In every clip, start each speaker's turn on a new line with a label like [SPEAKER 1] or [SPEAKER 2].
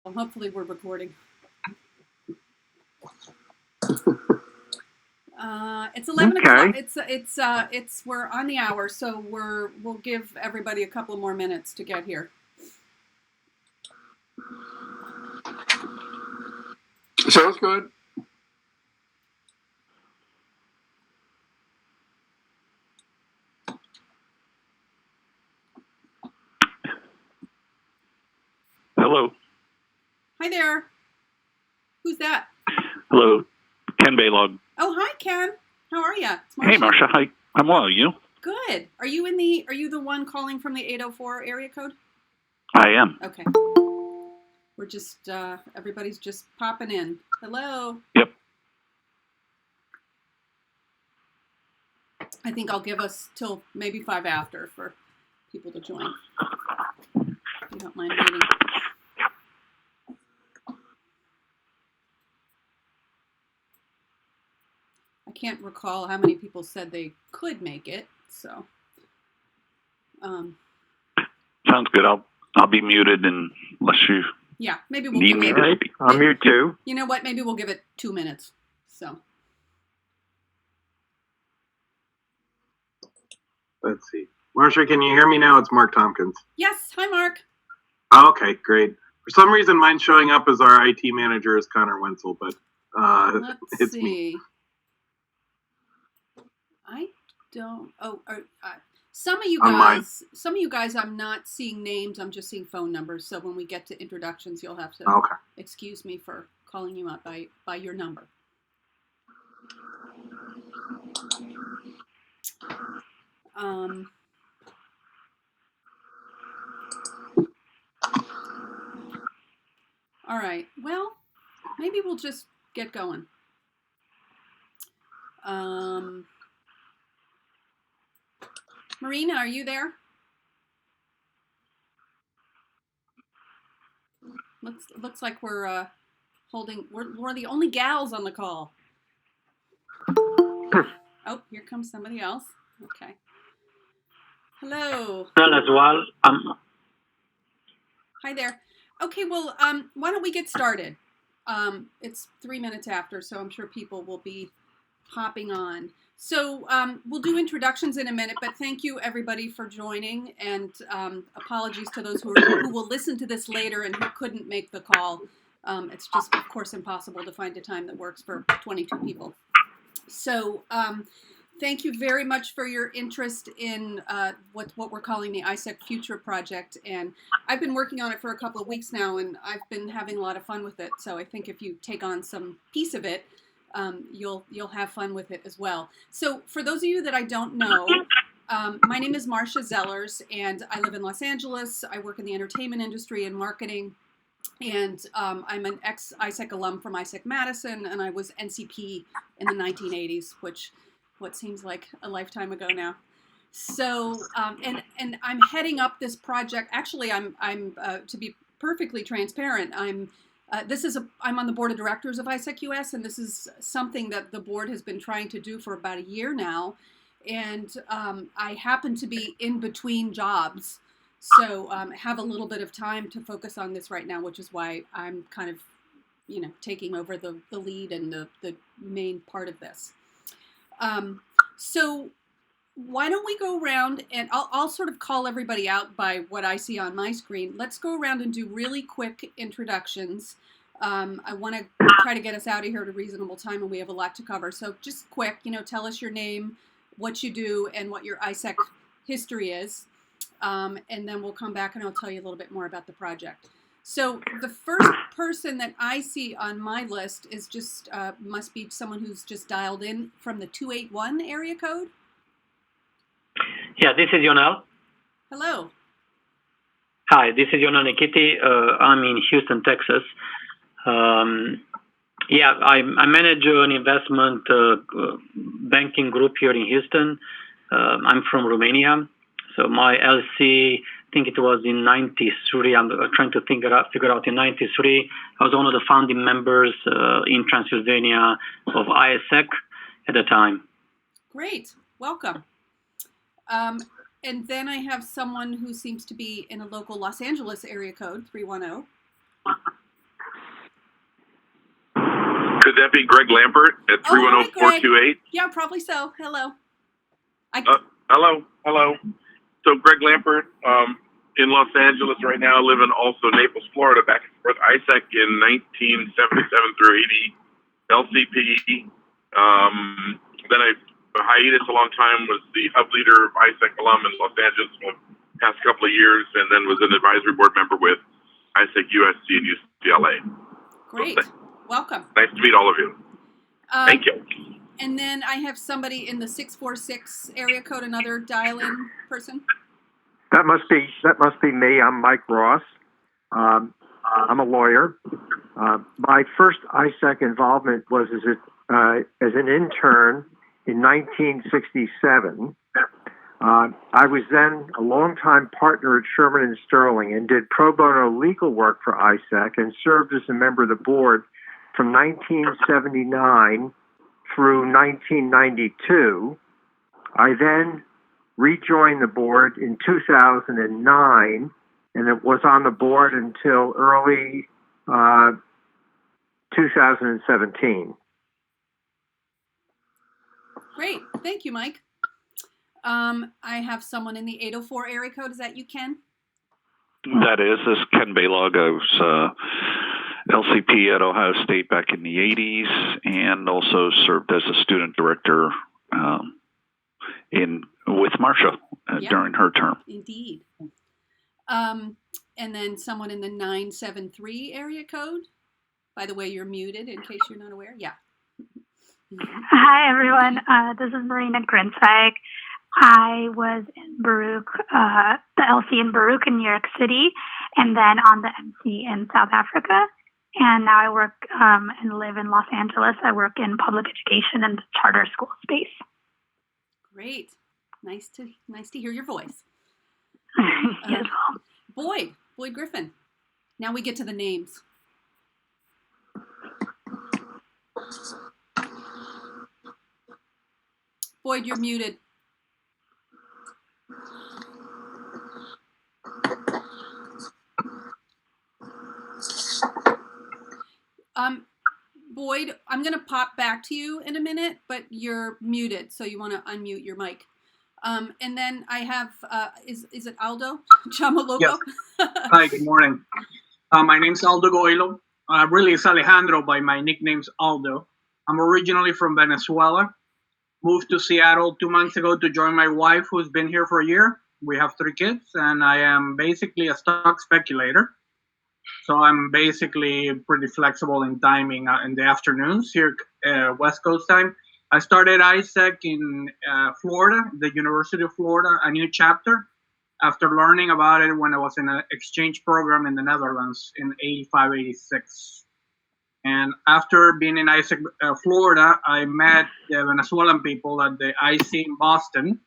[SPEAKER 1] Well, hopefully we're recording. It's 11 o'clock. It's we're on the hour, so we'll give everybody a couple more minutes to get here.
[SPEAKER 2] Sounds good.
[SPEAKER 3] Hello.
[SPEAKER 1] Hi there. Who's that?
[SPEAKER 3] Hello. Ken Baylog.
[SPEAKER 1] Oh, hi, Ken. How are you?
[SPEAKER 3] Hey, Marcia. Hi. I'm well. You?
[SPEAKER 1] Good. Are you the one calling from the 804 area code?
[SPEAKER 3] I am.
[SPEAKER 1] Okay. We're just, everybody's just popping in. Hello.
[SPEAKER 3] Yep.
[SPEAKER 1] I think I'll give us till maybe 5 after for people to join. If you don't mind waiting. I can't recall how many people said they could make it, so.
[SPEAKER 3] Sounds good. I'll be muted unless you
[SPEAKER 1] yeah, maybe we'll
[SPEAKER 3] need me to speak.
[SPEAKER 2] I'm here too.
[SPEAKER 1] You know what? Maybe we'll give it 2 minutes. So.
[SPEAKER 2] Let's see. Marcia, can you hear me now? It's Mark Tompkins.
[SPEAKER 1] Yes. Hi, Mark.
[SPEAKER 2] Oh, okay, great. For some reason, mine's showing up as our IT manager is Connor Wenzel, but
[SPEAKER 1] Let's see.
[SPEAKER 2] me.
[SPEAKER 1] I don't. Oh, some of you guys, I'm not seeing names. I'm just seeing phone numbers. So when we get to introductions, you'll have to excuse me for calling you up by your number. All right. Well, maybe we'll just get going. Marina, are you there? Looks like we're we're the only gals on the call. Oh, here comes somebody else. Okay. Hello.
[SPEAKER 4] Well, as well.
[SPEAKER 1] Hi there. Okay, well, why don't we get started? It's 3 minutes after, so I'm sure people will be hopping on. So we'll do introductions in a minute, but thank you everybody for joining, and apologies to those who will listen to this later and who couldn't make the call. It's just, of course, impossible to find a time that works for 22 people. So thank you very much for your interest in what we're calling the AIESEC Future Project, and I've been working on it for a couple of weeks now, and I've been having a lot of fun with it. So I think if you take on some piece of it, you'll have fun with it as well. So for those of you that I don't know, my name is Marcia Zellers, and I live in Los Angeles. I work in the entertainment industry and marketing, and I'm an ex-AIESEC alum from AIESEC Madison, and I was NCP in the 1980s, which what seems like a lifetime ago now. So and I'm heading up this project. Actually, I'm to be perfectly transparent, I'm on the board of directors of AIESEC US, and this is something that the board has been trying to do for about a year now. And I happen to be in between jobs, so have a little bit of time to focus on this right now, which is why I'm kind of, taking over the lead and the main part of this. So why don't we go around, and I'll sort of call everybody out by what I see on my screen. Let's go around and do really quick introductions. I want to try to get us out of here at a reasonable time, and we have a lot to cover. So just quick, tell us your name, what you do, and what your AIESEC history is. And then we'll come back and I'll tell you a little bit more about the project. So the first person that I see on my list is just, must be someone who's just dialed in from the 281 area code.
[SPEAKER 4] Yeah, this is Yonel.
[SPEAKER 1] Hello.
[SPEAKER 4] Hi, this is Yonel Nikiti. I'm in Houston, Texas. Yeah, I manage an investment banking group here in Houston. I'm from Romania. So my LC, I think it was in 93. I'm trying to figure out in 93. I was one of the founding members in Transylvania of AIESEC at the time.
[SPEAKER 1] Great. Welcome. And then I have someone who seems to be in a local Los Angeles area code, 310.
[SPEAKER 5] Could that be Greg Lampert at
[SPEAKER 1] Oh, hi, Greg.
[SPEAKER 5] 310-428?
[SPEAKER 1] Yeah, probably so. Hello.
[SPEAKER 5] Hello. So Greg Lampert, in Los Angeles right now, living also Naples, Florida, back and forth. ISEC in 1977 through 80, LCP. Then I hiatus a long time, was the hub leader of ISEC alum in Los Angeles for the past couple of years, and then was an advisory board member with ISEC USC and UCLA.
[SPEAKER 1] Great. Welcome.
[SPEAKER 5] Nice to meet all of you. Thank you.
[SPEAKER 1] And then I have somebody in the 646 area code, another dial-in person.
[SPEAKER 6] That must be me. I'm Mike Ross. I'm a lawyer. My first ISEC involvement was as an intern in 1967. I was then a longtime partner at Sherman and Sterling and did pro bono legal work for ISEC and served as a member of the board from 1979 through 1992. I then rejoined the board in 2009, and it was on the board until early 2017.
[SPEAKER 1] Great. Thank you, Mike. I have someone in the 804 area code. Is that you, Ken?
[SPEAKER 3] That is. This is Ken Baylog. I was LCP at Ohio State back in the 80s and also served as a student director with Marcia during her term.
[SPEAKER 1] Indeed. And then someone in the 973 area code. By the way, you're muted in case you're not aware. Yeah.
[SPEAKER 7] Hi, everyone. This is Marina Grinsweig. I was in Baruch, the LC in Baruch in New York City, and then on the MC in South Africa. And now I work and live in Los Angeles. I work in public education and the charter school space.
[SPEAKER 1] Great. Nice to hear your voice.
[SPEAKER 7] Yes.
[SPEAKER 1] Boyd Griffin. Now we get to the names. Boyd, you're muted. Boyd, I'm going to pop back to you in a minute, but you're muted, so you want to unmute your mic. And then I have, is it Aldo Chamaloco?
[SPEAKER 8] Yes. Hi, good morning. My name's Aldo Goilo. Really, it's Alejandro, but my nickname's Aldo. I'm originally from Venezuela. Moved to Seattle 2 months ago to join my wife, who's been here for a year. We have 3 kids, and I am basically a stock speculator. So I'm basically pretty flexible in timing in the afternoons here, West Coast time. I started ISEC in Florida, the University of Florida, a new chapter, after learning about it when I was in an exchange program in the Netherlands in 85, 86. And after being in ISEC Florida, I met the Venezuelan people at the IC in Boston,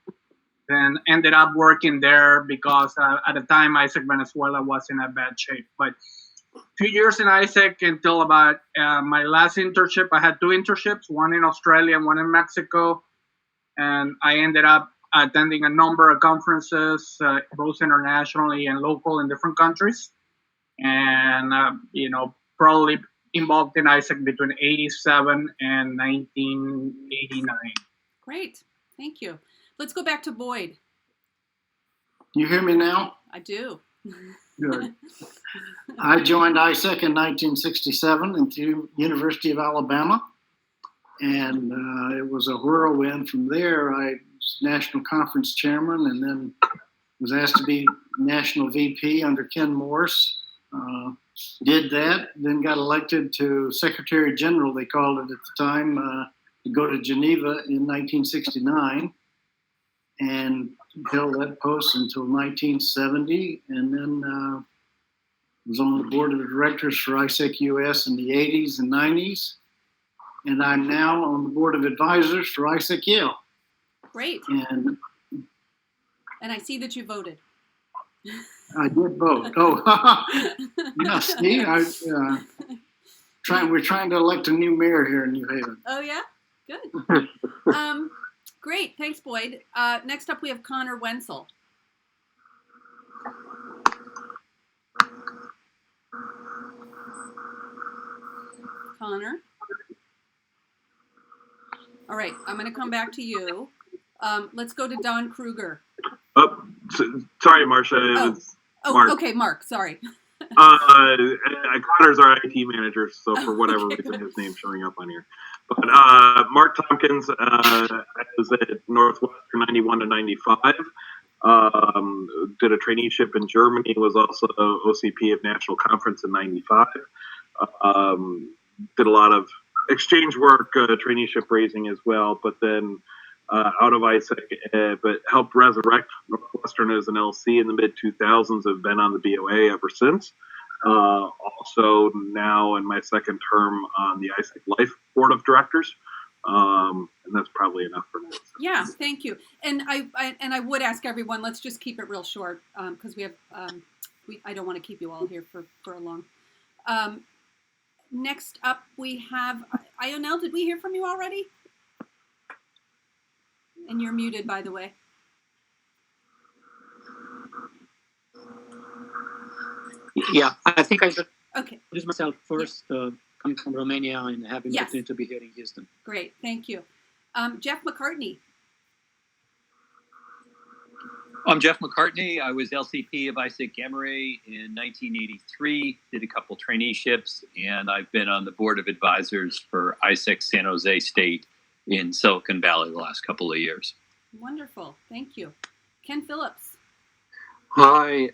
[SPEAKER 8] and ended up working there because at the time ISEC Venezuela was in a bad shape. But 2 years in ISEC until about my last internship. I had 2 internships, one in Australia and one in Mexico. And I ended up attending a number of conferences, both internationally and local in different countries. And, probably involved in ISEC between 87 and 1989.
[SPEAKER 1] Great. Thank you. Let's go back to Boyd.
[SPEAKER 9] You hear me now?
[SPEAKER 1] I do.
[SPEAKER 9] Good. I joined ISEC in 1967 at the University of Alabama, and it was a whirlwind. From there, I was national conference chairman and then was asked to be national VP under Ken Morse. Did that, then got elected to Secretary General, they called it at the time, to go to Geneva in 1969, and held that post until 1970, and then was on the board of directors for ISEC US in the 80s and 90s, and I'm now on the board of advisors for ISEC Yale.
[SPEAKER 1] Great.
[SPEAKER 9] And
[SPEAKER 1] I see that you voted.
[SPEAKER 9] I did vote. Oh, yeah, see, we're trying to elect a new mayor here in New Haven.
[SPEAKER 1] Oh, yeah? Good. Great. Thanks, Boyd. Next up, we have Connor Wenzel. Connor? All right, I'm going to come back to you. Let's go to Don Kruger.
[SPEAKER 2] Oh, sorry, Marcia. It was Mark.
[SPEAKER 1] Okay, Mark. Sorry.
[SPEAKER 2] Connor's our IT manager, so for whatever reason, his name's showing up on here. But Mark Tompkins, I was at Northwestern 91 to 95. Did a traineeship in Germany. Was also OCP of National Conference in 95. Did a lot of exchange work, traineeship raising as well. But then out of AIESEC, but helped resurrect Northwestern as an LC in the mid 2000s. Have been on the BOA ever since. Also now in my second term on the AIESEC Life Board of Directors. And that's probably enough for now.
[SPEAKER 1] Yeah, thank you. And I would ask everyone, let's just keep it real short because we have I don't want to keep you all here for a long. Next up, we have Ionel. Did we hear from you already? And you're muted, by the way.
[SPEAKER 10] Yeah, I think I should
[SPEAKER 1] Okay.
[SPEAKER 10] introduce myself first, coming from Romania and having the
[SPEAKER 1] Yes.
[SPEAKER 10] opportunity to be here in Houston.
[SPEAKER 1] Great, thank you. Jeff McCartney.
[SPEAKER 11] I'm Jeff McCartney. I was LCP of AIESEC Gamma Ray in 1983, did a couple traineeships, and I've been on the board of advisors for AIESEC San Jose State in Silicon Valley the last couple of years.
[SPEAKER 1] Wonderful, thank you. Ken Phillips.
[SPEAKER 12] Hi,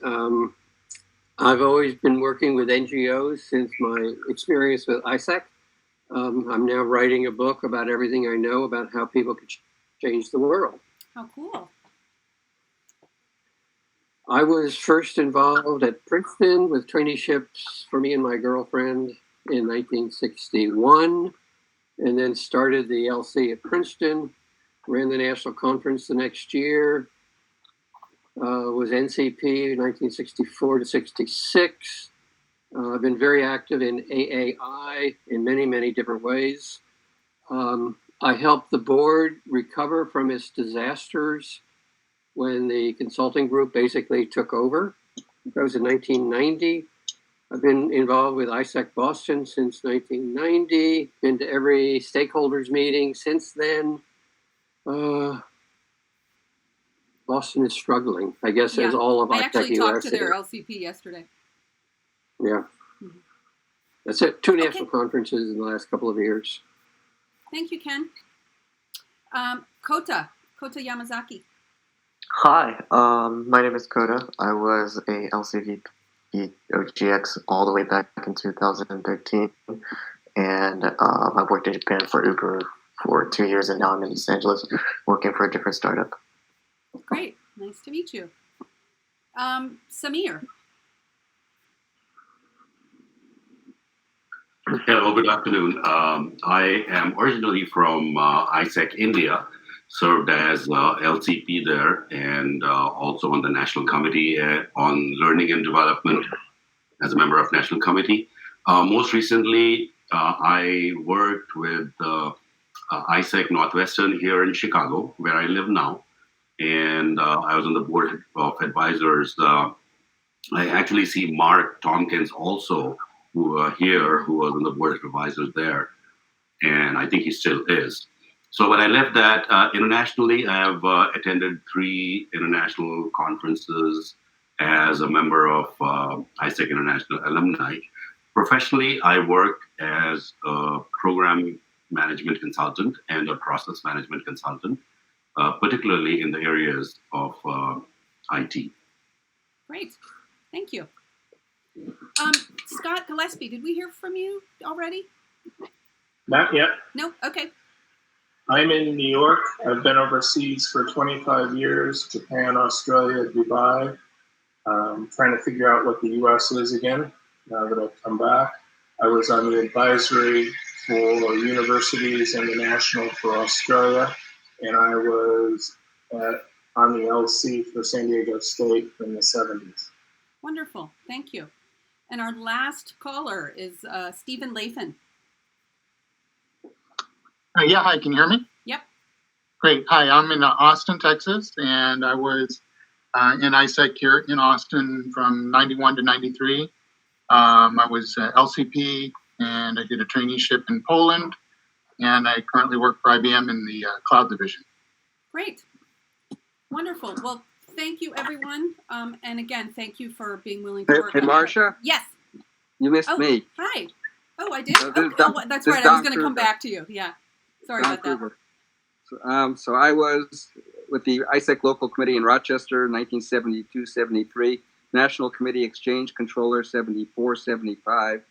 [SPEAKER 12] I've always been working with NGOs since my experience with AIESEC. I'm now writing a book about everything I know about how people could change the world.
[SPEAKER 1] How cool.
[SPEAKER 12] I was first involved at Princeton with traineeships for me and my girlfriend in 1961, and then started the LC at Princeton, ran the national conference the next year, was NCP 1964 to 66. I've been very active in AAI in many, many different ways. I helped the board recover from its disasters when the consulting group basically took over. That was in 1990. I've been involved with AIESEC Boston since 1990, been to every stakeholders meeting since then. Boston is struggling, I guess, as all of
[SPEAKER 1] I
[SPEAKER 12] AIESEC
[SPEAKER 1] actually talked
[SPEAKER 12] US
[SPEAKER 1] to their
[SPEAKER 12] is.
[SPEAKER 1] LCP yesterday.
[SPEAKER 12] Yeah.
[SPEAKER 1] Mhm.
[SPEAKER 12] That's it. 2 national conferences in the last couple of years.
[SPEAKER 1] Thank you, Ken. Kota Yamazaki.
[SPEAKER 13] Hi, my name is Koda. I was a LCVP OGX all the way back in 2013, and I worked in Japan for Uber for 2 years, and now I'm in Los Angeles working for a different startup.
[SPEAKER 1] Great, nice to meet you. Samir.
[SPEAKER 14] Hello, good afternoon. I am originally from AIESEC India, served as LCP there, and also on the National Committee on Learning and Development as a member of National Committee. Most recently, I worked with AIESEC Northwestern here in Chicago, where I live now, and I was on the board of advisors. I actually see Mark Tompkins also, who was on the board of advisors there, and I think he still is. So when I left that, internationally, I have attended 3 international conferences as a member of AIESEC International Alumni. Professionally, I work as a program management consultant and a process management consultant, particularly in the areas of IT.
[SPEAKER 1] Great, thank you. Scott Gillespie, did we hear from you already?
[SPEAKER 15] Not yet.
[SPEAKER 1] No, okay.
[SPEAKER 15] I'm in New York. I've been overseas for 25 years, Japan, Australia, Dubai. Trying to figure out what the US is again, now that I've come back. I was on the advisory for universities and the national for Australia, and I was on the LC for San Diego State in the 70s.
[SPEAKER 1] Wonderful, thank you. And our last caller is Stephen Lathan.
[SPEAKER 16] Yeah, hi, can you hear me?
[SPEAKER 1] Yep.
[SPEAKER 16] Great. Hi, I'm in Austin, Texas, and I was in AIESEC here in Austin from 91 to 93. I was LCP, and I did a traineeship in Poland, and I currently work for IBM in the cloud division.
[SPEAKER 1] Great. Wonderful. Well, thank you, everyone. And again, thank you for being willing to work
[SPEAKER 17] Hey,
[SPEAKER 1] on it.
[SPEAKER 17] Marcia?
[SPEAKER 1] Yes.
[SPEAKER 17] You missed me.
[SPEAKER 1] Hi. Oh, I did?
[SPEAKER 17] This
[SPEAKER 1] Oh,
[SPEAKER 17] is Don-
[SPEAKER 1] that's
[SPEAKER 17] this
[SPEAKER 1] right.
[SPEAKER 17] is
[SPEAKER 1] I was
[SPEAKER 17] Don
[SPEAKER 1] going to come
[SPEAKER 17] Kruger.
[SPEAKER 1] back to you. Yeah. Sorry
[SPEAKER 17] Don
[SPEAKER 1] about that.
[SPEAKER 17] Kruger. So I was with the ISEC local committee in Rochester, 1972-73, National Committee Exchange Controller, 74-75.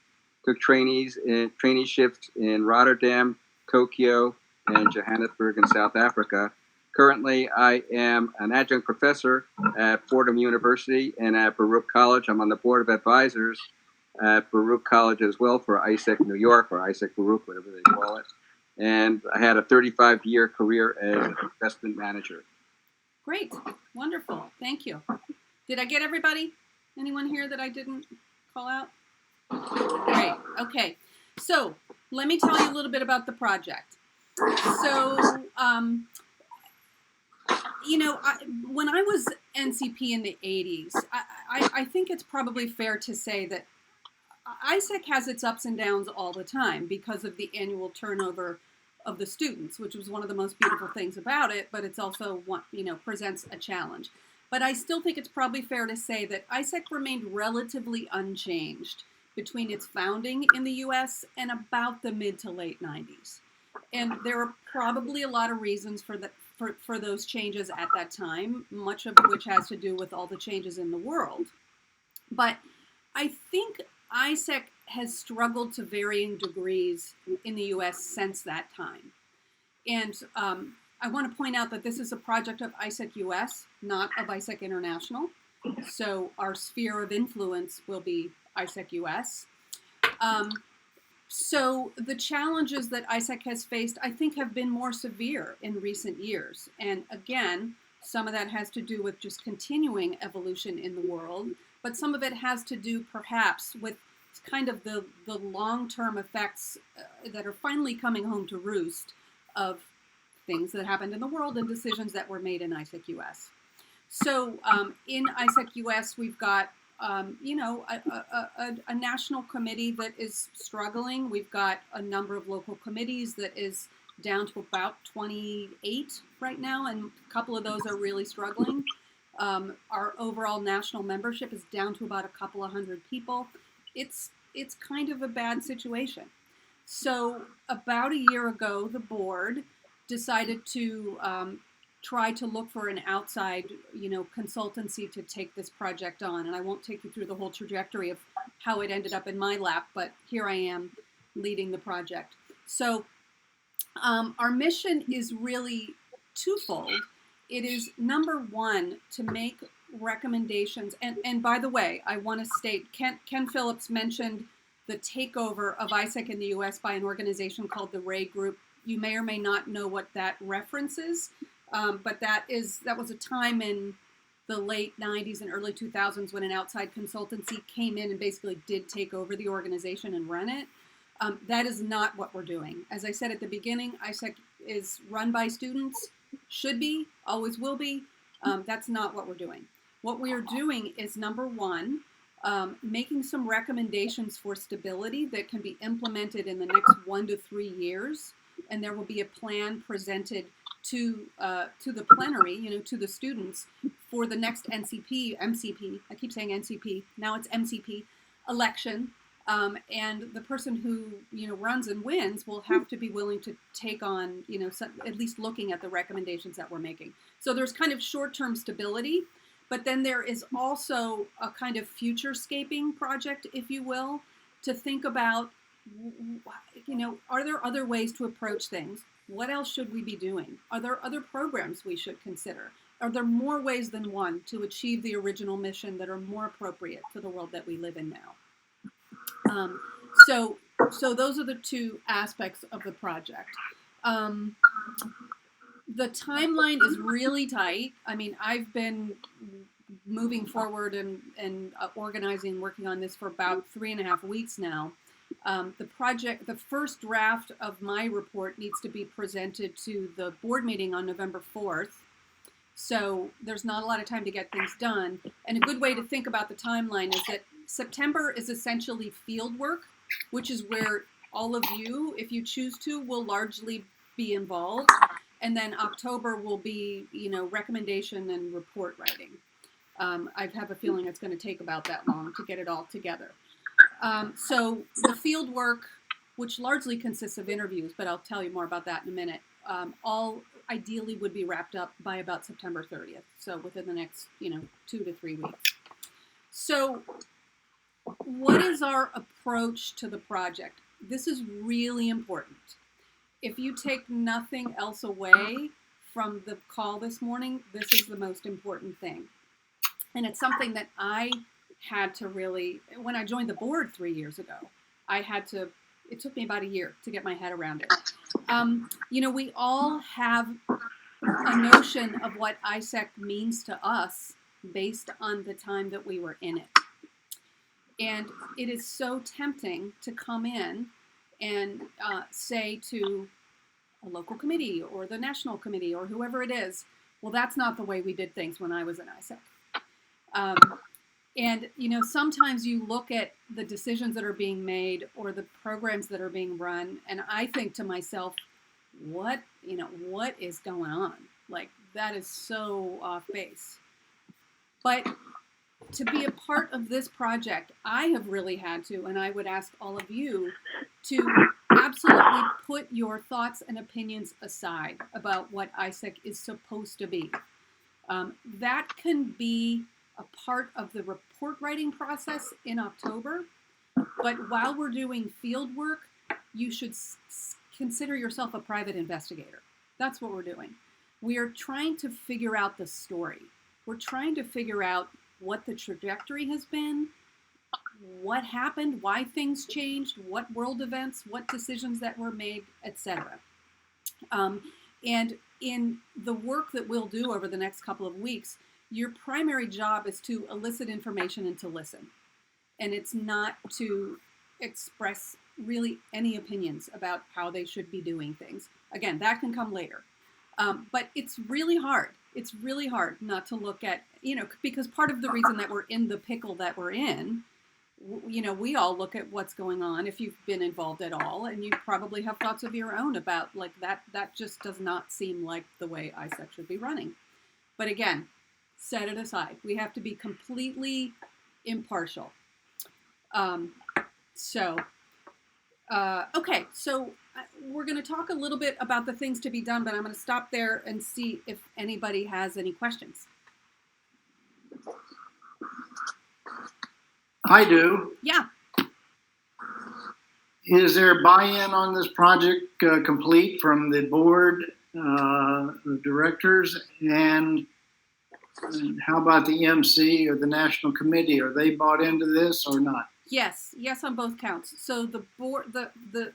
[SPEAKER 17] Took traineeships in Rotterdam, Tokyo, and Johannesburg in South Africa. Currently, I am an adjunct professor at Fordham University and at Baruch College. I'm on the board of advisors at Baruch College as well for AIESEC New York, or AIESEC Baruch, whatever they call it. And I had a 35-year career as an investment manager.
[SPEAKER 1] Great. Wonderful. Thank you. Did I get everybody? Anyone here that I didn't call out? Great. Okay. So let me tell you a little bit about the project. So, when I was NCP in the 80s, I think it's probably fair to say that AIESEC has its ups and downs all the time because of the annual turnover of the students, which was one of the most beautiful things about it, but it's also presents a challenge. But I still think it's probably fair to say that AIESEC remained relatively unchanged between its founding in the U.S. and about the mid to late 90s. And there are probably a lot of reasons for those changes at that time, much of which has to do with all the changes in the world. But I think AIESEC has struggled to varying degrees in the U.S. since that time. And I want to point out that this is a project of AIESEC US, not of AIESEC International. So our sphere of influence will be AIESEC US. So the challenges that AIESEC has faced, I think, have been more severe in recent years. And again, some of that has to do with just continuing evolution in the world, but some of it has to do perhaps with kind of the long-term effects that are finally coming home to roost of things that happened in the world and decisions that were made in AIESEC US. So in AIESEC US, we've got a national committee that is struggling. We've got a number of local committees that is down to about 28 right now, and a couple of those are really struggling. Our overall national membership is down to about a couple of hundred people. It's kind of a bad situation. So about a year ago, the board decided to try to look for an outside, consultancy to take this project on. And I won't take you through the whole trajectory of how it ended up in my lap, but here I am leading the project. So our mission is really twofold. It is, number one, to make recommendations. And by the way, I want to state, Ken Phillips mentioned the takeover of AIESEC in the US by an organization called the Ray Group. You may or may not know what that references, but that was a time in the late 90s and early 2000s when an outside consultancy came in and basically did take over the organization and run it. That is not what we're doing. As I said at the beginning, AIESEC is run by students, should be, always will be. That's not what we're doing. What we are doing is, number one, making some recommendations for stability that can be implemented in the next 1 to 3 years. And there will be a plan presented to the plenary, to the students for the next MCP, I keep saying NCP, now it's MCP election. And the person who, runs and wins will have to be willing to take on, at least looking at the recommendations that we're making. So there's kind of short-term stability, but then there is also a kind of future-scaping project, if you will, to think about, are there other ways to approach things? What else should we be doing? Are there other programs we should consider? Are there more ways than one to achieve the original mission that are more appropriate for the world that we live in now? So those are the two aspects of the project. The timeline is really tight. I mean, I've been moving forward and organizing, working on this for about 3.5 weeks now. The first draft of my report needs to be presented to the board meeting on November 4th. So there's not a lot of time to get things done. And a good way to think about the timeline is that September is essentially field work, which is where all of you, if you choose to, will largely be involved. And then October will be, recommendation and report writing. I have a feeling it's going to take about that long to get it all together. So the field work, which largely consists of interviews, but I'll tell you more about that in a minute, all ideally would be wrapped up by about September 30th. So within the next, 2 to 3 weeks. So what is our approach to the project? This is really important. If you take nothing else away from the call this morning, this is the most important thing. And it's something that I had to really, when I joined the board 3 years ago, it took me about a year to get my head around it. We all have a notion of what AIESEC means to us based on the time that we were in it. And it is so tempting to come in and say to a local committee or the national committee or whoever it is, well, that's not the way we did things when I was in AIESEC. And, sometimes you look at the decisions that are being made or the programs that are being run, and I think to myself, what is going on? Like, that is so off base. But to be a part of this project, I have really had to, and I would ask all of you to absolutely put your thoughts and opinions aside about what AIESEC is supposed to be. That can be a part of the report writing process in October, but while we're doing field work, you should consider yourself a private investigator. That's what we're doing. We are trying to figure out the story. We're trying to figure out what the trajectory has been, what happened, why things changed, what world events, what decisions that were made, etc. And in the work that we'll do over the next couple of weeks, your primary job is to elicit information and to listen. And it's not to express really any opinions about how they should be doing things. Again, that can come later. But it's really hard. It's really hard not to look at, because part of the reason that we're in the pickle that we're in, we all look at what's going on if you've been involved at all, and you probably have thoughts of your own about like that just does not seem like the way AIESEC should be running. But again, set it aside. We have to be completely impartial. Okay, so we're going to talk a little bit about the things to be done, but I'm going to stop there and see if anybody has any questions.
[SPEAKER 9] I do.
[SPEAKER 1] Yeah.
[SPEAKER 9] Is there buy-in on this project complete from the board of directors? And how about the MC or the national committee? Are they bought into this or not?
[SPEAKER 1] Yes, on both counts. So the board, the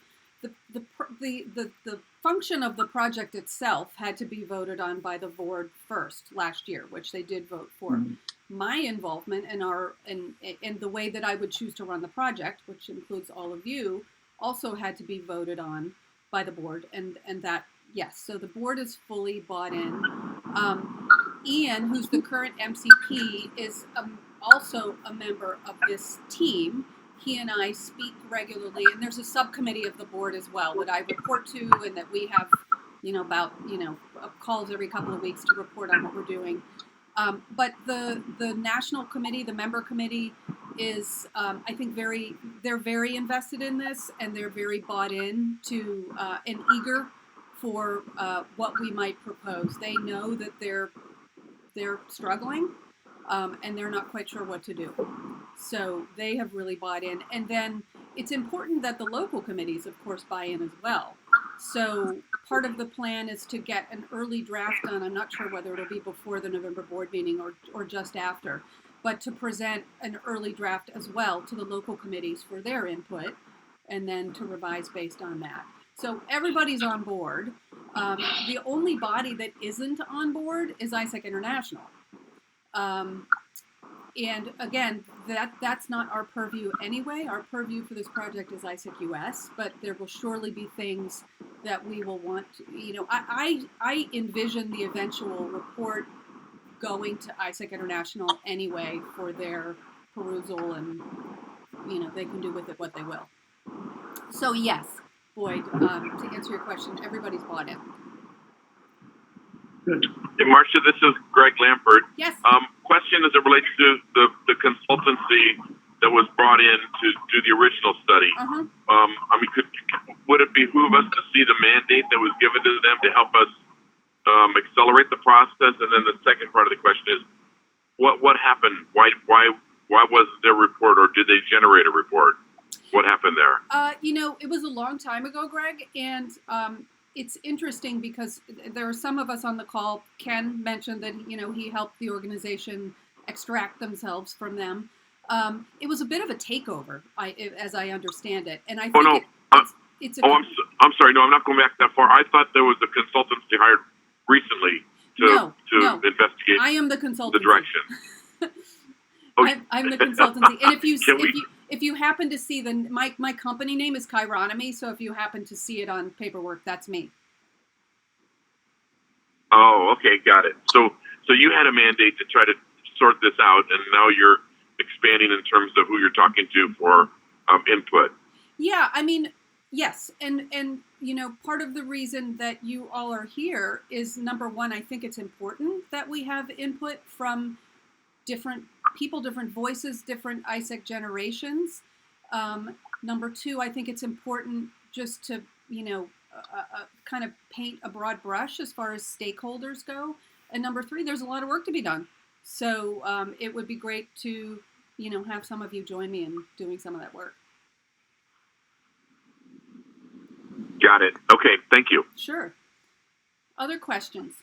[SPEAKER 1] function of the project itself had to be voted on by the board first last year, which they did vote for. Mm-hmm. My involvement in the way that I would choose to run the project, which includes all of you, also had to be voted on by the board, and that, yes, so the board is fully bought in. Ian, who's the current MCP, is also a member of this team. He and I speak regularly, and there's a subcommittee of the board as well that I report to, and that we have, calls every couple of weeks to report on what we're doing. But the national committee, the member committee, is I think they're very invested in this, and they're very bought in to and eager for what we might propose. They know that they're struggling, and they're not quite sure what to do. So they have really bought in. And then it's important that the local committees, of course, buy in as well. So part of the plan is to get an early draft done. I'm not sure whether it'll be before the November board meeting or just after, but to present an early draft as well to the local committees for their input, and then to revise based on that. So everybody's on board. The only body that isn't on board is AIESEC International. And again, that's not our purview anyway. Our purview for this project is AIESEC US, but there will surely be things that we will want to, I envision the eventual report going to AIESEC International anyway for their perusal, and they can do with it what they will. So yes, Boyd, to answer your question, everybody's bought in.
[SPEAKER 5] Good. Hey, Marcia, this is Greg Lampert.
[SPEAKER 1] Yes.
[SPEAKER 5] Question as it relates to the consultancy that was brought in to do the original study.
[SPEAKER 1] Uh-huh.
[SPEAKER 5] I mean, would it behoove us to see the mandate that was given to them to help us accelerate the process? And then the second part of the question is, what happened? Why wasn't there a report, or did they generate a report? What happened there?
[SPEAKER 1] It was a long time ago, Greg, and it's interesting because there are some of us on the call. Ken mentioned that he helped the organization extract themselves from them. It was a bit of a takeover, as I understand it, and I think it's a.
[SPEAKER 5] I'm sorry. No, I'm not going back that far. I thought there was a consultancy hired recently to investigate.
[SPEAKER 1] I am the consultancy.
[SPEAKER 5] The direction.
[SPEAKER 1] I'm the consultancy, and if you happen to see my company name is Chironomy, so if you happen to see it on paperwork, that's me.
[SPEAKER 5] Oh, okay, got it. So you had a mandate to try to sort this out, and now you're expanding in terms of who you're talking to for input.
[SPEAKER 1] Yeah, I mean, yes, and part of the reason that you all are here is, number one, I think it's important that we have input from different people, different voices, different AIESEC generations. Number two, I think it's important just to, kind of paint a broad brush as far as stakeholders go. And number three, there's a lot of work to be done. So it would be great to, have some of you join me in doing some of that work.
[SPEAKER 5] Got it. Okay, thank you.
[SPEAKER 1] Sure. Other questions?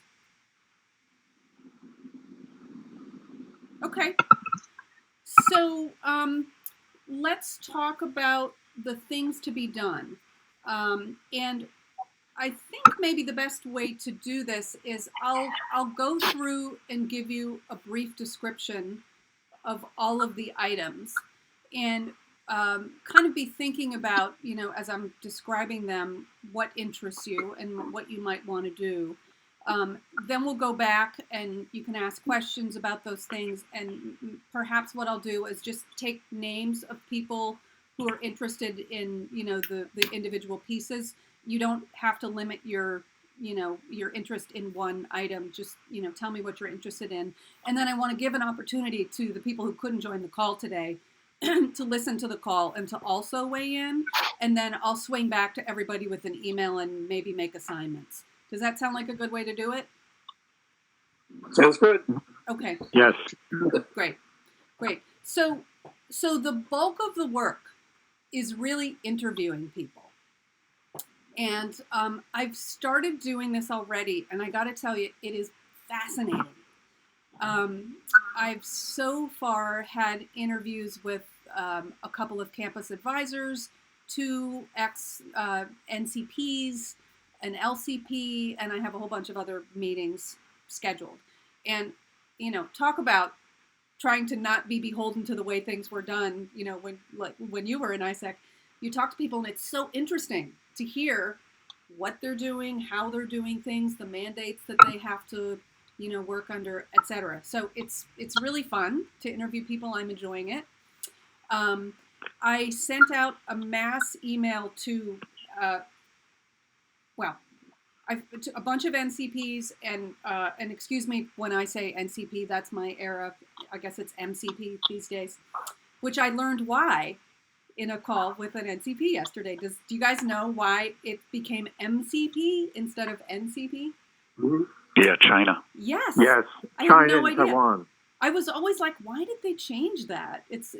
[SPEAKER 1] Okay. So let's talk about the things to be done. And I think maybe the best way to do this is I'll go through and give you a brief description of all of the items and kind of be thinking about, as I'm describing them, what interests you and what you might want to do. Then we'll go back and you can ask questions about those things. And perhaps what I'll do is just take names of people who are interested in, the individual pieces. You don't have to limit your interest in one item. Just, tell me what you're interested in. And then I want to give an opportunity to the people who couldn't join the call today to listen to the call and to also weigh in. And then I'll swing back to everybody with an email and maybe make assignments. Does that sound like a good way to do it?
[SPEAKER 12] Sounds good.
[SPEAKER 1] Okay.
[SPEAKER 6] Yes.
[SPEAKER 1] Great. So the bulk of the work is really interviewing people. And I've started doing this already, and I got to tell you, it is fascinating. I've so far had interviews with a couple of campus advisors, 2 ex-NCPs, an LCP, and I have a whole bunch of other meetings scheduled. And, talk about trying to not be beholden to the way things were done, when you were in AIESEC, you talk to people and it's so interesting to hear what they're doing, how they're doing things, the mandates that they have to, work under, etc. So it's really fun to interview people. I'm enjoying it. I sent out a mass email to, a bunch of NCPs and excuse me when I say NCP, that's my era. I guess it's MCP these days, which I learned why in a call with an NCP yesterday. Do you guys know why it became MCP instead of NCP?
[SPEAKER 3] Yeah, China.
[SPEAKER 1] Yes.
[SPEAKER 6] Yes.
[SPEAKER 1] I
[SPEAKER 6] China
[SPEAKER 1] had no
[SPEAKER 6] and
[SPEAKER 1] idea.
[SPEAKER 6] Taiwan.
[SPEAKER 1] I was always like, why did they change that? It's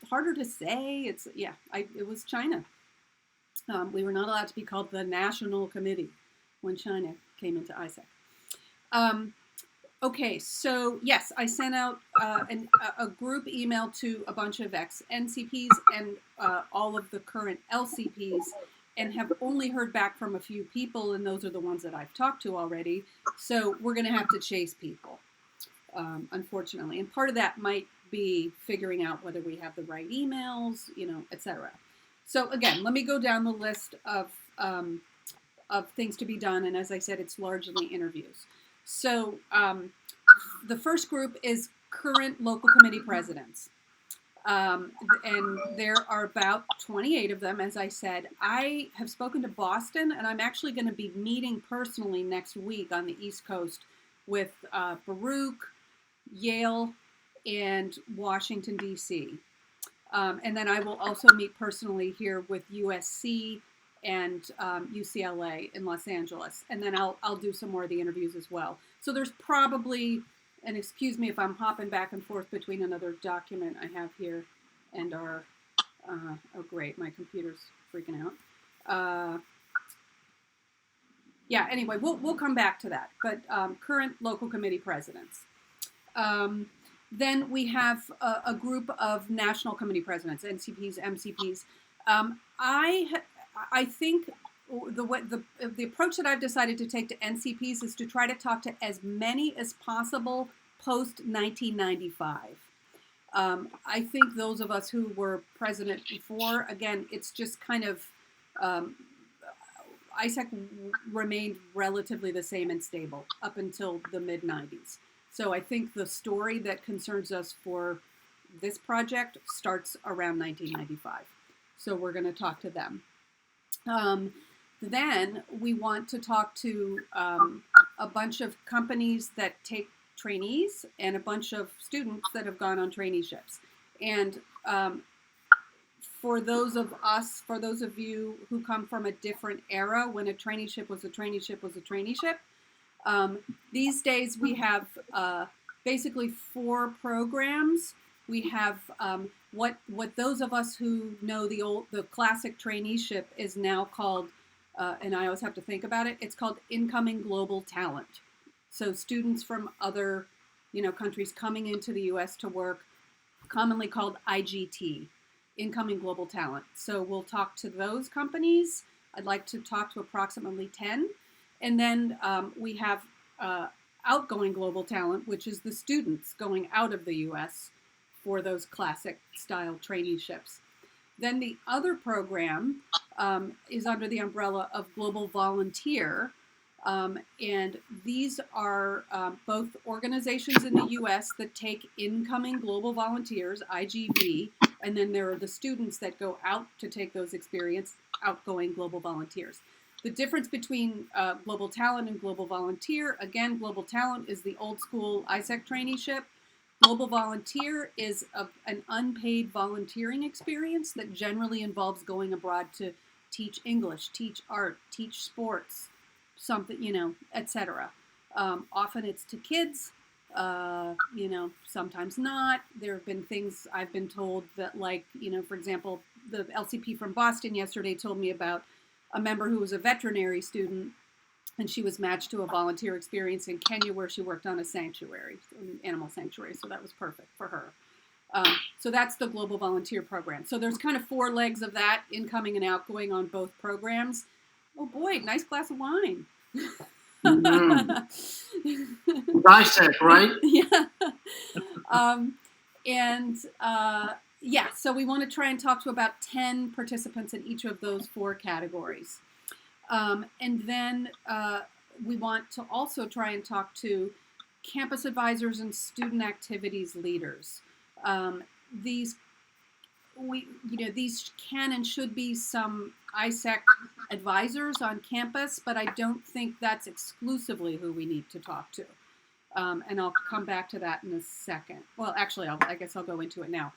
[SPEAKER 1] harder to say. It was China. We were not allowed to be called the National Committee when China came into AIESEC. Okay, so yes, I sent out a group email to a bunch of ex-NCPs and all of the current LCPs, and have only heard back from a few people, and those are the ones that I've talked to already. So we're going to have to chase people, unfortunately. And part of that might be figuring out whether we have the right emails, etc. So again, let me go down the list of things to be done. And as I said, it's largely interviews. So the first group is current local committee presidents. And there are about 28 of them, as I said. I have spoken to Boston, and I'm actually going to be meeting personally next week on the East Coast with Baruch, Yale, and Washington, D.C. And then I will also meet personally here with USC and UCLA in Los Angeles. And then I'll do some more of the interviews as well. So there's probably, and excuse me if I'm hopping back and forth between another document I have here and our, oh great, my computer's freaking out. Yeah, anyway, we'll come back to that. But current local committee presidents. Then we have a group of national committee presidents, NCPs, MCPs. I think the approach that I've decided to take to NCPs is to try to talk to as many as possible post 1995. I think those of us who were president before, again, it's just kind of AIESEC remained relatively the same and stable up until the mid 90s. So I think the story that concerns us for this project starts around 1995. So we're going to talk to them. Then we want to talk to a bunch of companies that take trainees and a bunch of students that have gone on traineeships. And for those of us, for those of you who come from a different era when a traineeship was a traineeship was a traineeship, these days we have basically 4 programs. We have what those of us who know the classic traineeship is now called, and I always have to think about it, it's called Incoming Global Talent. So students from other countries coming into the US to work, commonly called IGT, Incoming Global Talent. So we'll talk to those companies. I'd like to talk to approximately 10. And then we have outgoing global talent, which is the students going out of the U.S. for those classic style traineeships. Then the other program is under the umbrella of Global Volunteer. And these are both organizations in the U.S. that take incoming global volunteers, IGV, and then there are the students that go out to take those experience, outgoing global volunteers. The difference between Global Talent and Global Volunteer, again, Global Talent is the old school AIESEC traineeship. Global Volunteer is an unpaid volunteering experience that generally involves going abroad to teach English, teach art, teach sports, something, etc. Often it's to kids, sometimes not. There have been things I've been told that, for example, the LCP from Boston yesterday told me about a member who was a veterinary student, and she was matched to a volunteer experience in Kenya where she worked on a sanctuary, an animal sanctuary, so that was perfect for her. So that's the Global Volunteer Program. So there's kind of 4 legs of that, incoming and outgoing on both programs. Oh boy, nice glass of wine.
[SPEAKER 9] AIESEC, right?
[SPEAKER 1] Yeah. Yeah, so we want to try and talk to about 10 participants in each of those 4 categories. And then we want to also try and talk to campus advisors and student activities leaders. These can and should be some AIESEC advisors on campus, but I don't think that's exclusively who we need to talk to. And I'll come back to that in a second. Well, actually, I guess I'll go into it now.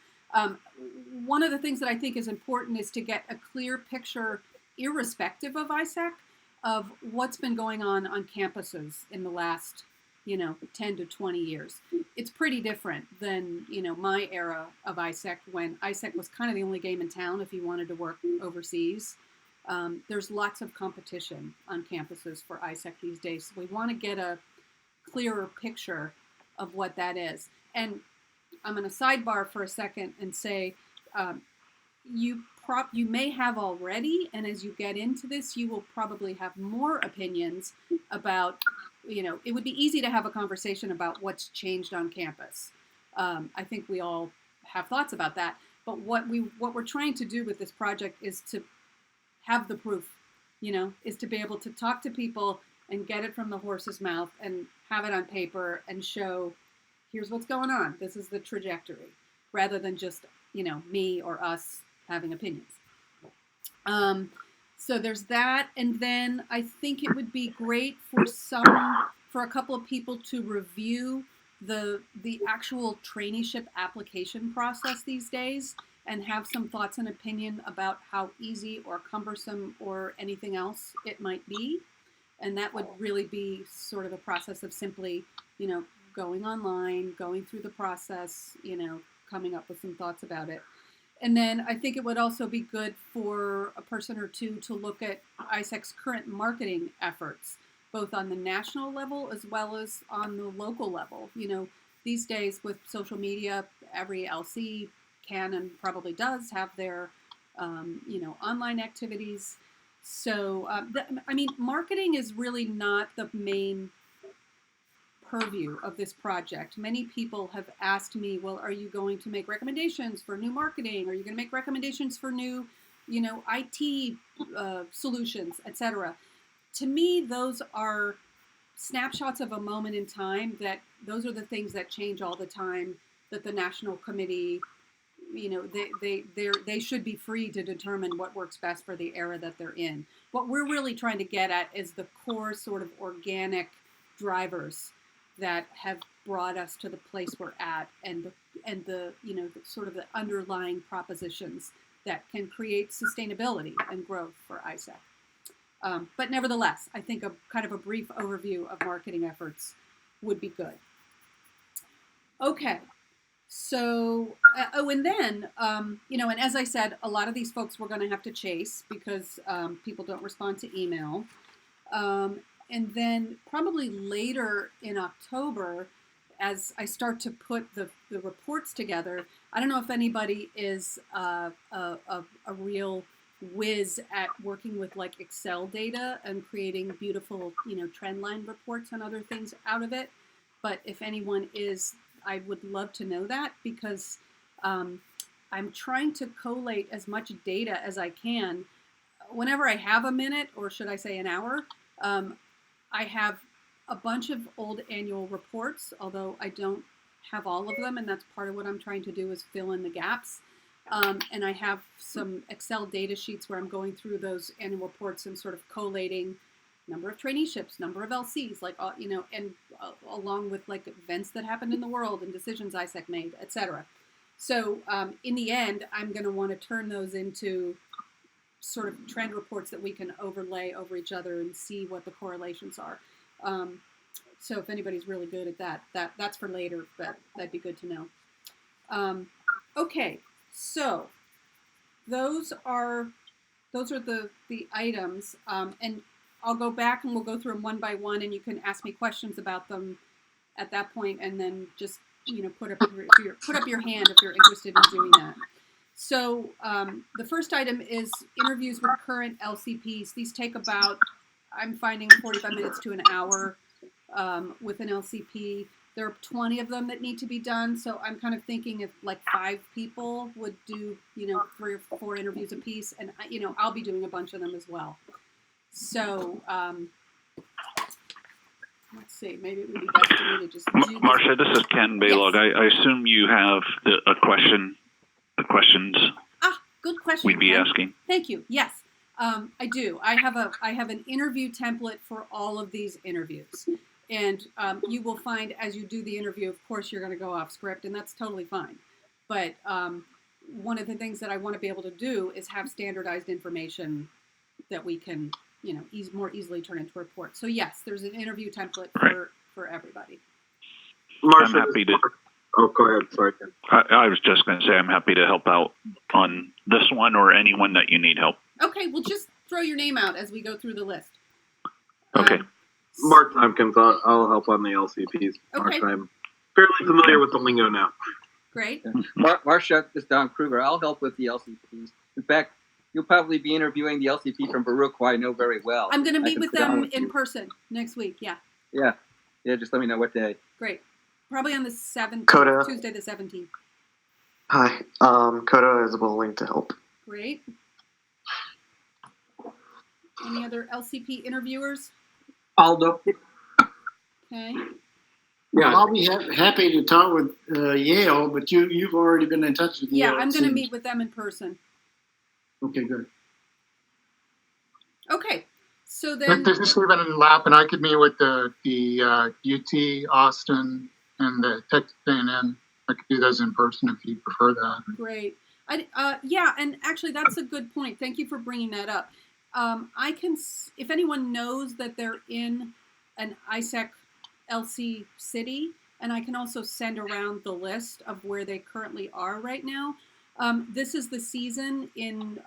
[SPEAKER 1] One of the things that I think is important is to get a clear picture, irrespective of AIESEC, of what's been going on campuses in the last, 10 to 20 years. It's pretty different than, my era of AIESEC, when AIESEC was kind of the only game in town if you wanted to work overseas. There's lots of competition on campuses for AIESEC these days. So we want to get a clearer picture of what that is. And I'm going to sidebar for a second and say you may have already, and as you get into this, you will probably have more opinions about, it would be easy to have a conversation about what's changed on campus. I think we all have thoughts about that. But what we're trying to do with this project is to have the proof, is to be able to talk to people and get it from the horse's mouth and have it on paper and show, here's what's going on. This is the trajectory, rather than just me or us having opinions. So there's that, and then I think it would be great for a couple of people to review the actual traineeship application process these days and have some thoughts and opinion about how easy or cumbersome or anything else it might be. And that would really be sort of a process of simply, going online, going through the process, coming up with some thoughts about it. And then I think it would also be good for a person or two to look at AIESEC's current marketing efforts, both on the national level as well as on the local level. These days with social media, every LC can and probably does have their, online activities. So, marketing is really not the main purview of this project. Many people have asked me, well, are you going to make recommendations for new marketing? Are you going to make recommendations for new, IT solutions, etc.? To me, those are snapshots of a moment in time. That those are the things that change all the time. That the National Committee, they should be free to determine what works best for the era that they're in. What we're really trying to get at is the core sort of organic drivers that have brought us to the place we're at, and the sort of the underlying propositions that can create sustainability and growth for AIESEC. But nevertheless, I think a kind of a brief overview of marketing efforts would be good. Okay, so and then and as I said, a lot of these folks we're going to have to chase because people don't respond to email. And then probably later in October, as I start to put the reports together, I don't know if anybody is a real whiz at working with like Excel data and creating beautiful, trend line reports and other things out of it. But if anyone is, I would love to know that, because I'm trying to collate as much data as I can. Whenever I have a minute, or should I say an hour, I have a bunch of old annual reports, although I don't have all of them, and that's part of what I'm trying to do is fill in the gaps. And I have some Excel data sheets where I'm going through those annual reports and sort of collating number of traineeships, number of LCs, and along with like events that happened in the world and decisions AIESEC made, etc. So in the end, I'm going to want to turn those into sort of trend reports that we can overlay over each other and see what the correlations are. So if anybody's really good at that's for later, but that'd be good to know. Okay, so those are the items, and I'll go back and we'll go through them one by one, and you can ask me questions about them at that point, and then just put up your hand if you're interested in doing that. So the first item is interviews with current LCPs. These take about, I'm finding 45 minutes to an hour with an LCP. There are 20 of them that need to be done. So I'm kind of thinking if like 5 people would do, 3 or 4 interviews apiece, and I'll be doing a bunch of them as well. So let's see, maybe it would be best for me to just do this.
[SPEAKER 3] Marcia, this is Ken Baylog. Yes. I assume you have a question. The questions.
[SPEAKER 1] Good question.
[SPEAKER 3] We'd be asking.
[SPEAKER 1] Thank you. Yes, I do. I have an interview template for all of these interviews, and you will find as you do the interview, of course, you're going to go off script, and that's totally fine. But one of the things that I want to be able to do is have standardized information that we can, more easily turn into a report. So yes, there's an interview template for everybody.
[SPEAKER 2] Marcia,
[SPEAKER 3] I'm happy to.
[SPEAKER 2] Oh, go ahead. Sorry, Ken.
[SPEAKER 3] I was just going to say I'm happy to help out on this one or anyone that you need help.
[SPEAKER 1] Okay, well, just throw your name out as we go through the list.
[SPEAKER 3] Okay.
[SPEAKER 2] Mark Tompkins, I'll help on the LCPs.
[SPEAKER 1] Okay.
[SPEAKER 2] I'm fairly familiar with the lingo now.
[SPEAKER 1] Great.
[SPEAKER 17] Marcia, this is Don Kruger. I'll help with the LCPs. In fact, you'll probably be interviewing the LCP from Baruch, who I know very well.
[SPEAKER 1] I'm going to meet with them in person next week. Yeah.
[SPEAKER 17] Yeah. Just let me know what day.
[SPEAKER 1] Great. Probably on the 17th,
[SPEAKER 13] Coda.
[SPEAKER 1] Tuesday the 17th.
[SPEAKER 13] Hi, Coda is willing to help.
[SPEAKER 1] Great. Any other LCP interviewers?
[SPEAKER 8] Aldo.
[SPEAKER 1] Okay.
[SPEAKER 12] Yeah.
[SPEAKER 9] I'll be happy to talk with Yale, but you've already been in touch with
[SPEAKER 1] Yeah,
[SPEAKER 9] Yale.
[SPEAKER 1] I'm going to meet with them in person.
[SPEAKER 9] Okay, good.
[SPEAKER 1] Okay, so then.
[SPEAKER 16] This is Stephen in Lap, and I could meet with the UT Austin and the Texas A&M. I could do those in person if you prefer that.
[SPEAKER 1] Great. Yeah, and actually that's a good point. Thank you for bringing that up. I can, if anyone knows that they're in an AIESEC LC city, and I can also send around the list of where they currently are right now. This is the season in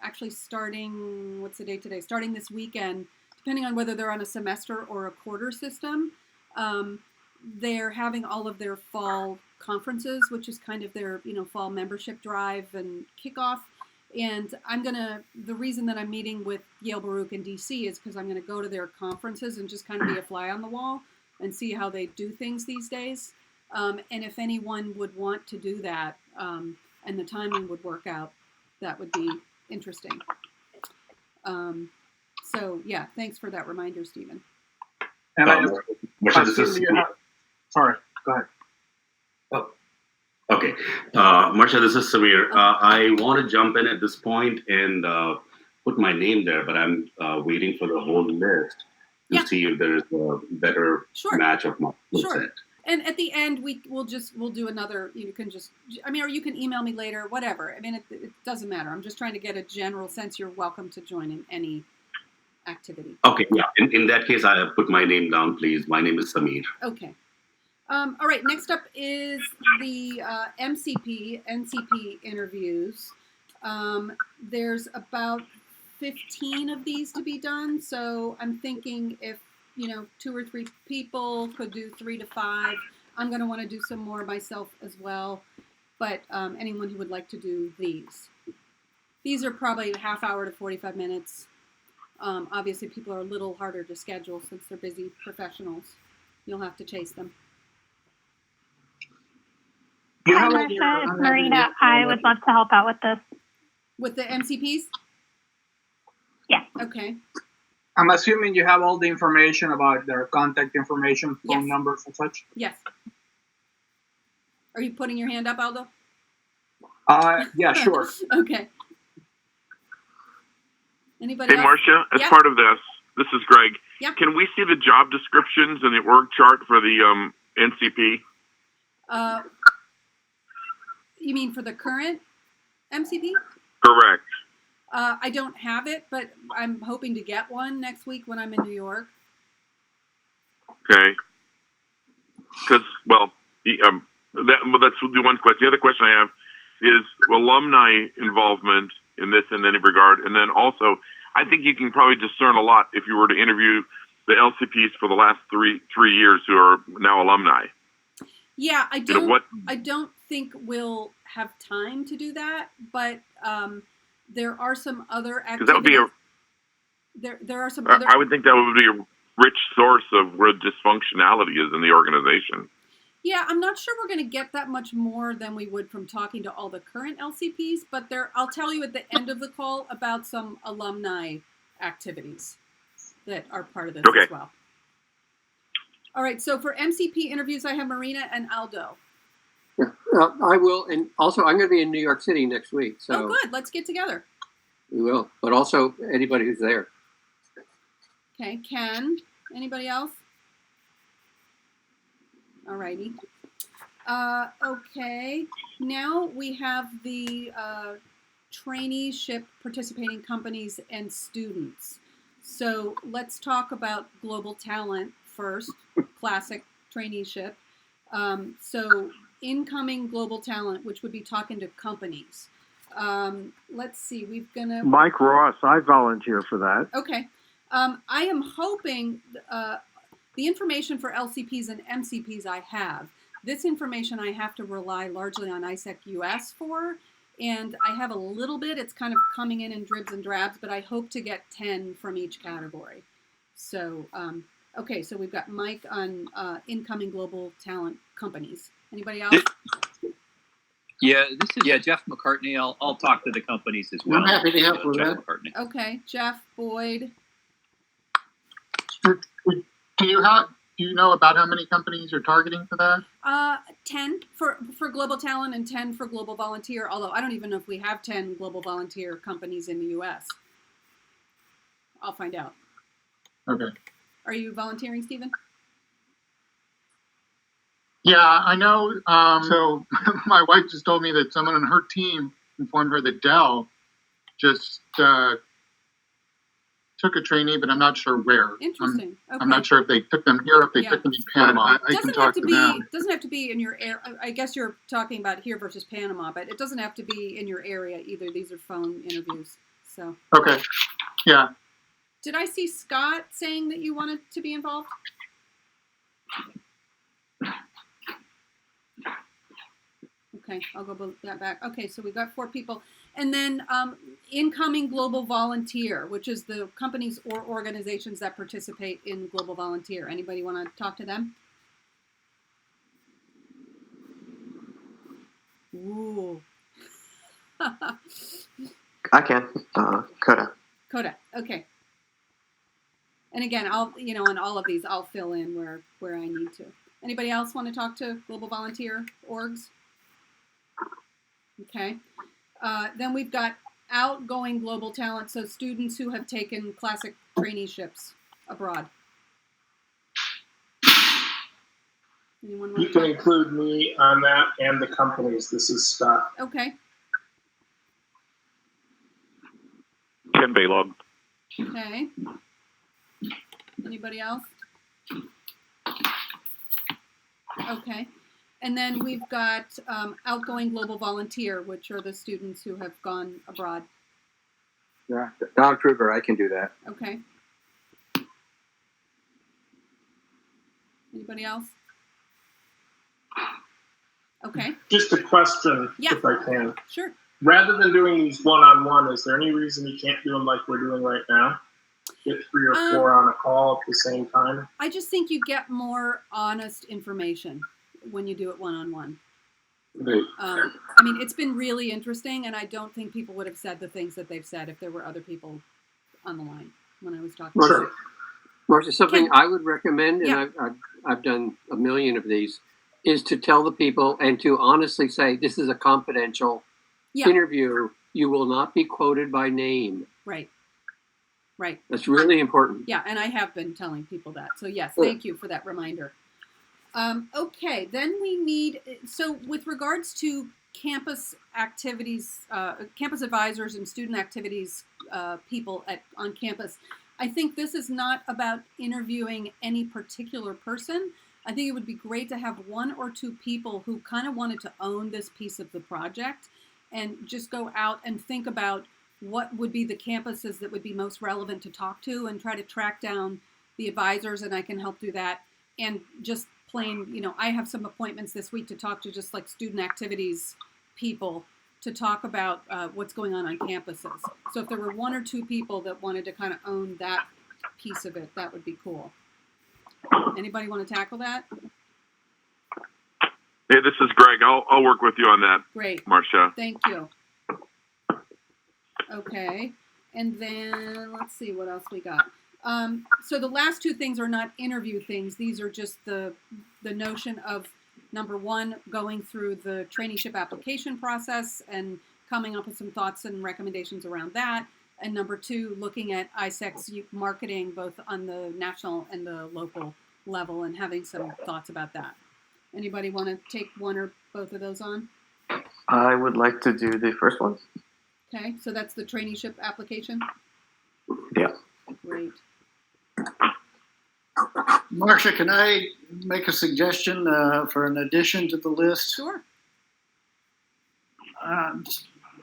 [SPEAKER 1] actually starting, what's the date today? Starting this weekend, depending on whether they're on a semester or a quarter system. They're having all of their fall conferences, which is kind of their, fall membership drive and kickoff. And the reason that I'm meeting with Yale Baruch in DC is because I'm going to go to their conferences and just kind of be a fly on the wall and see how they do things these days. And if anyone would want to do that, and the timing would work out, that would be interesting. So yeah, thanks for that reminder, Stephen.
[SPEAKER 8] And sorry, go ahead.
[SPEAKER 14] Oh, okay. Marsha, this is Samir. I want to jump in at this point and put my name there, but I'm waiting for the whole list to see if there's a better match of my set.
[SPEAKER 1] And at the end, we'll do another. You can just, or you can email me later, whatever. It doesn't matter. I'm just trying to get a general sense. You're welcome to join in any activity.
[SPEAKER 14] Okay, yeah. In that case, I have put my name down, please. My name is Samir.
[SPEAKER 1] Okay. All right. Next up is the NCP interviews. There's about 15 of these to be done. So I'm thinking if 2 or 3 people could do 3 to 5. I'm going to want to do some more myself as well. But anyone who would like to do these are probably a half hour to 45 minutes. Obviously, people are a little harder to schedule since they're busy professionals. You'll have to chase them.
[SPEAKER 7] Hi, Marsha. It's Marina. I would love to help out with this.
[SPEAKER 1] With the MCPs?
[SPEAKER 7] Yeah.
[SPEAKER 1] Okay.
[SPEAKER 8] I'm assuming you have all the information about their contact information, phone numbers, and such?
[SPEAKER 1] Yes. Are you putting your hand up, Aldo?
[SPEAKER 8] Yeah, sure.
[SPEAKER 1] Okay. Anybody else?
[SPEAKER 5] Marcia, as part of this is Greg.
[SPEAKER 1] Yeah.
[SPEAKER 5] Can we see the job descriptions and the org chart for the NCP?
[SPEAKER 1] You mean for the current MCP?
[SPEAKER 5] Correct.
[SPEAKER 1] I don't have it, but I'm hoping to get one next week when I'm in New York.
[SPEAKER 5] Okay. Because, that's the one question. The other question I have is alumni involvement in this in any regard. And then also, I think you can probably discern a lot if you were to interview the LCPs for the last three years who are now alumni.
[SPEAKER 1] Yeah, I don't think we'll have time to do that, but there are some other activities.
[SPEAKER 5] That would be
[SPEAKER 1] there are some other.
[SPEAKER 5] I would think that would be a rich source of where dysfunctionality is in the organization.
[SPEAKER 1] Yeah, I'm not sure we're going to get that much more than we would from talking to all the current LCPs, but I'll tell you at the end of the call about some alumni activities that are part of this as well. All right, so for MCP interviews, I have Marina and Aldo.
[SPEAKER 12] Yeah, I will, and also I'm going to be in New York City next week. So
[SPEAKER 1] oh, good. Let's get together.
[SPEAKER 12] We will, but also anybody who's there.
[SPEAKER 1] Okay, Ken. Anybody else? All righty. Okay, now we have the traineeship participating companies and students. So let's talk about global talent first, classic traineeship. So incoming global talent, which would be talking to companies. Let's see,
[SPEAKER 6] Mike Ross, I volunteer for that.
[SPEAKER 1] Okay. I am hoping the information for LCPs and MCPs I have. This information I have to rely largely on AIESEC US for, and I have a little bit. It's kind of coming in dribs and drabs, but I hope to get 10 from each category. So, okay, so we've got Mike on incoming global talent companies. Anybody else?
[SPEAKER 11] Yeah, this is Jeff McCartney. I'll talk to the companies as well.
[SPEAKER 9] I'm happy to help with
[SPEAKER 11] Jeff
[SPEAKER 9] that.
[SPEAKER 11] McCartney.
[SPEAKER 1] Okay, Jeff, Boyd.
[SPEAKER 16] Do do you know about how many companies you're targeting for that?
[SPEAKER 1] 10 for Global Talent and 10 for Global Volunteer, although I don't even know if we have 10 Global Volunteer companies in the U.S. I'll find out.
[SPEAKER 16] Okay.
[SPEAKER 1] Are you volunteering, Stephen?
[SPEAKER 16] Yeah, I know. So my wife just told me that someone on her team informed her that Dell just took a trainee, but I'm not sure where.
[SPEAKER 1] Interesting. Okay.
[SPEAKER 16] I'm not sure if they took them here or if they took them in Panama. I can talk to them.
[SPEAKER 1] Doesn't have to be in your area. I guess you're talking about here versus Panama, but it doesn't have to be in your area either. These are phone interviews. So.
[SPEAKER 16] Okay. Yeah.
[SPEAKER 1] Did I see Scott saying that you wanted to be involved? Okay, I'll go that back. Okay, so we've got 4 people. And then incoming Global Volunteer, which is the companies or organizations that participate in Global Volunteer. Anybody want to talk to them? Ooh.
[SPEAKER 13] I can. Coda.
[SPEAKER 1] Coda, okay. And again, I'll, on all of these, I'll fill in where I need to. Anybody else want to talk to Global Volunteer orgs? Okay. Then we've got outgoing global talent, so students who have taken classic traineeships abroad. Anyone want
[SPEAKER 15] You can include me on that and the companies. This is Scott.
[SPEAKER 1] Okay.
[SPEAKER 3] Ken Baylog.
[SPEAKER 1] Okay. Anybody else? Okay. And then we've got outgoing global volunteer, which are the students who have gone abroad.
[SPEAKER 12] Yeah, Don Kruger, I can do that.
[SPEAKER 1] Okay. Anybody else? Okay.
[SPEAKER 15] Just a question,
[SPEAKER 1] Yeah.
[SPEAKER 15] if I can.
[SPEAKER 1] Sure.
[SPEAKER 15] Rather than doing these one-on-one, is there any reason you can't do them like we're doing right now? Get 3 or 4 on a call at the same time?
[SPEAKER 1] I just think you get more honest information when you do it one-on-one.
[SPEAKER 15] Right.
[SPEAKER 1] I mean, it's been really interesting, and I don't think people would have said the things that they've said if there were other people on the line when I was talking.
[SPEAKER 12] Marcia, Marcia, something
[SPEAKER 1] Ken.
[SPEAKER 12] I would recommend, and
[SPEAKER 1] Yeah.
[SPEAKER 12] I've done a million of these, is to tell the people and to honestly say, this is a confidential interview. You will not be quoted by name.
[SPEAKER 1] Right. Right.
[SPEAKER 12] That's really important.
[SPEAKER 1] Yeah, and I have been telling people that. So yes, thank you for that reminder. Okay, then we need, so with regards to campus activities, campus advisors and student activities people on campus, I think this is not about interviewing any particular person. I think it would be great to have 1 or 2 people who kind of wanted to own this piece of the project and just go out and think about what would be the campuses that would be most relevant to talk to and try to track down the advisors, and I can help do that. And just plain, I have some appointments this week to talk to just like student activities people to talk about what's going on campuses. So if there were 1 or 2 people that wanted to kind of own that piece of it, that would be cool. Anybody want to tackle that?
[SPEAKER 5] Hey, this is Greg. I'll work with you on that.
[SPEAKER 1] Great.
[SPEAKER 5] Marcia.
[SPEAKER 1] Thank you. Okay. And then let's see what else we got. So the last 2 things are not interview things. These are just the notion of, number 1, going through the traineeship application process and coming up with some thoughts and recommendations around that. And number 2, looking at AIESEC's marketing both on the national and the local level and having some thoughts about that. Anybody want to take 1 or both of those on?
[SPEAKER 13] I would like to do the first one.
[SPEAKER 1] Okay, so that's the traineeship application?
[SPEAKER 13] Yeah.
[SPEAKER 1] Great.
[SPEAKER 9] Marcia, can I make a suggestion for an addition to the list?
[SPEAKER 1] Sure.
[SPEAKER 9] I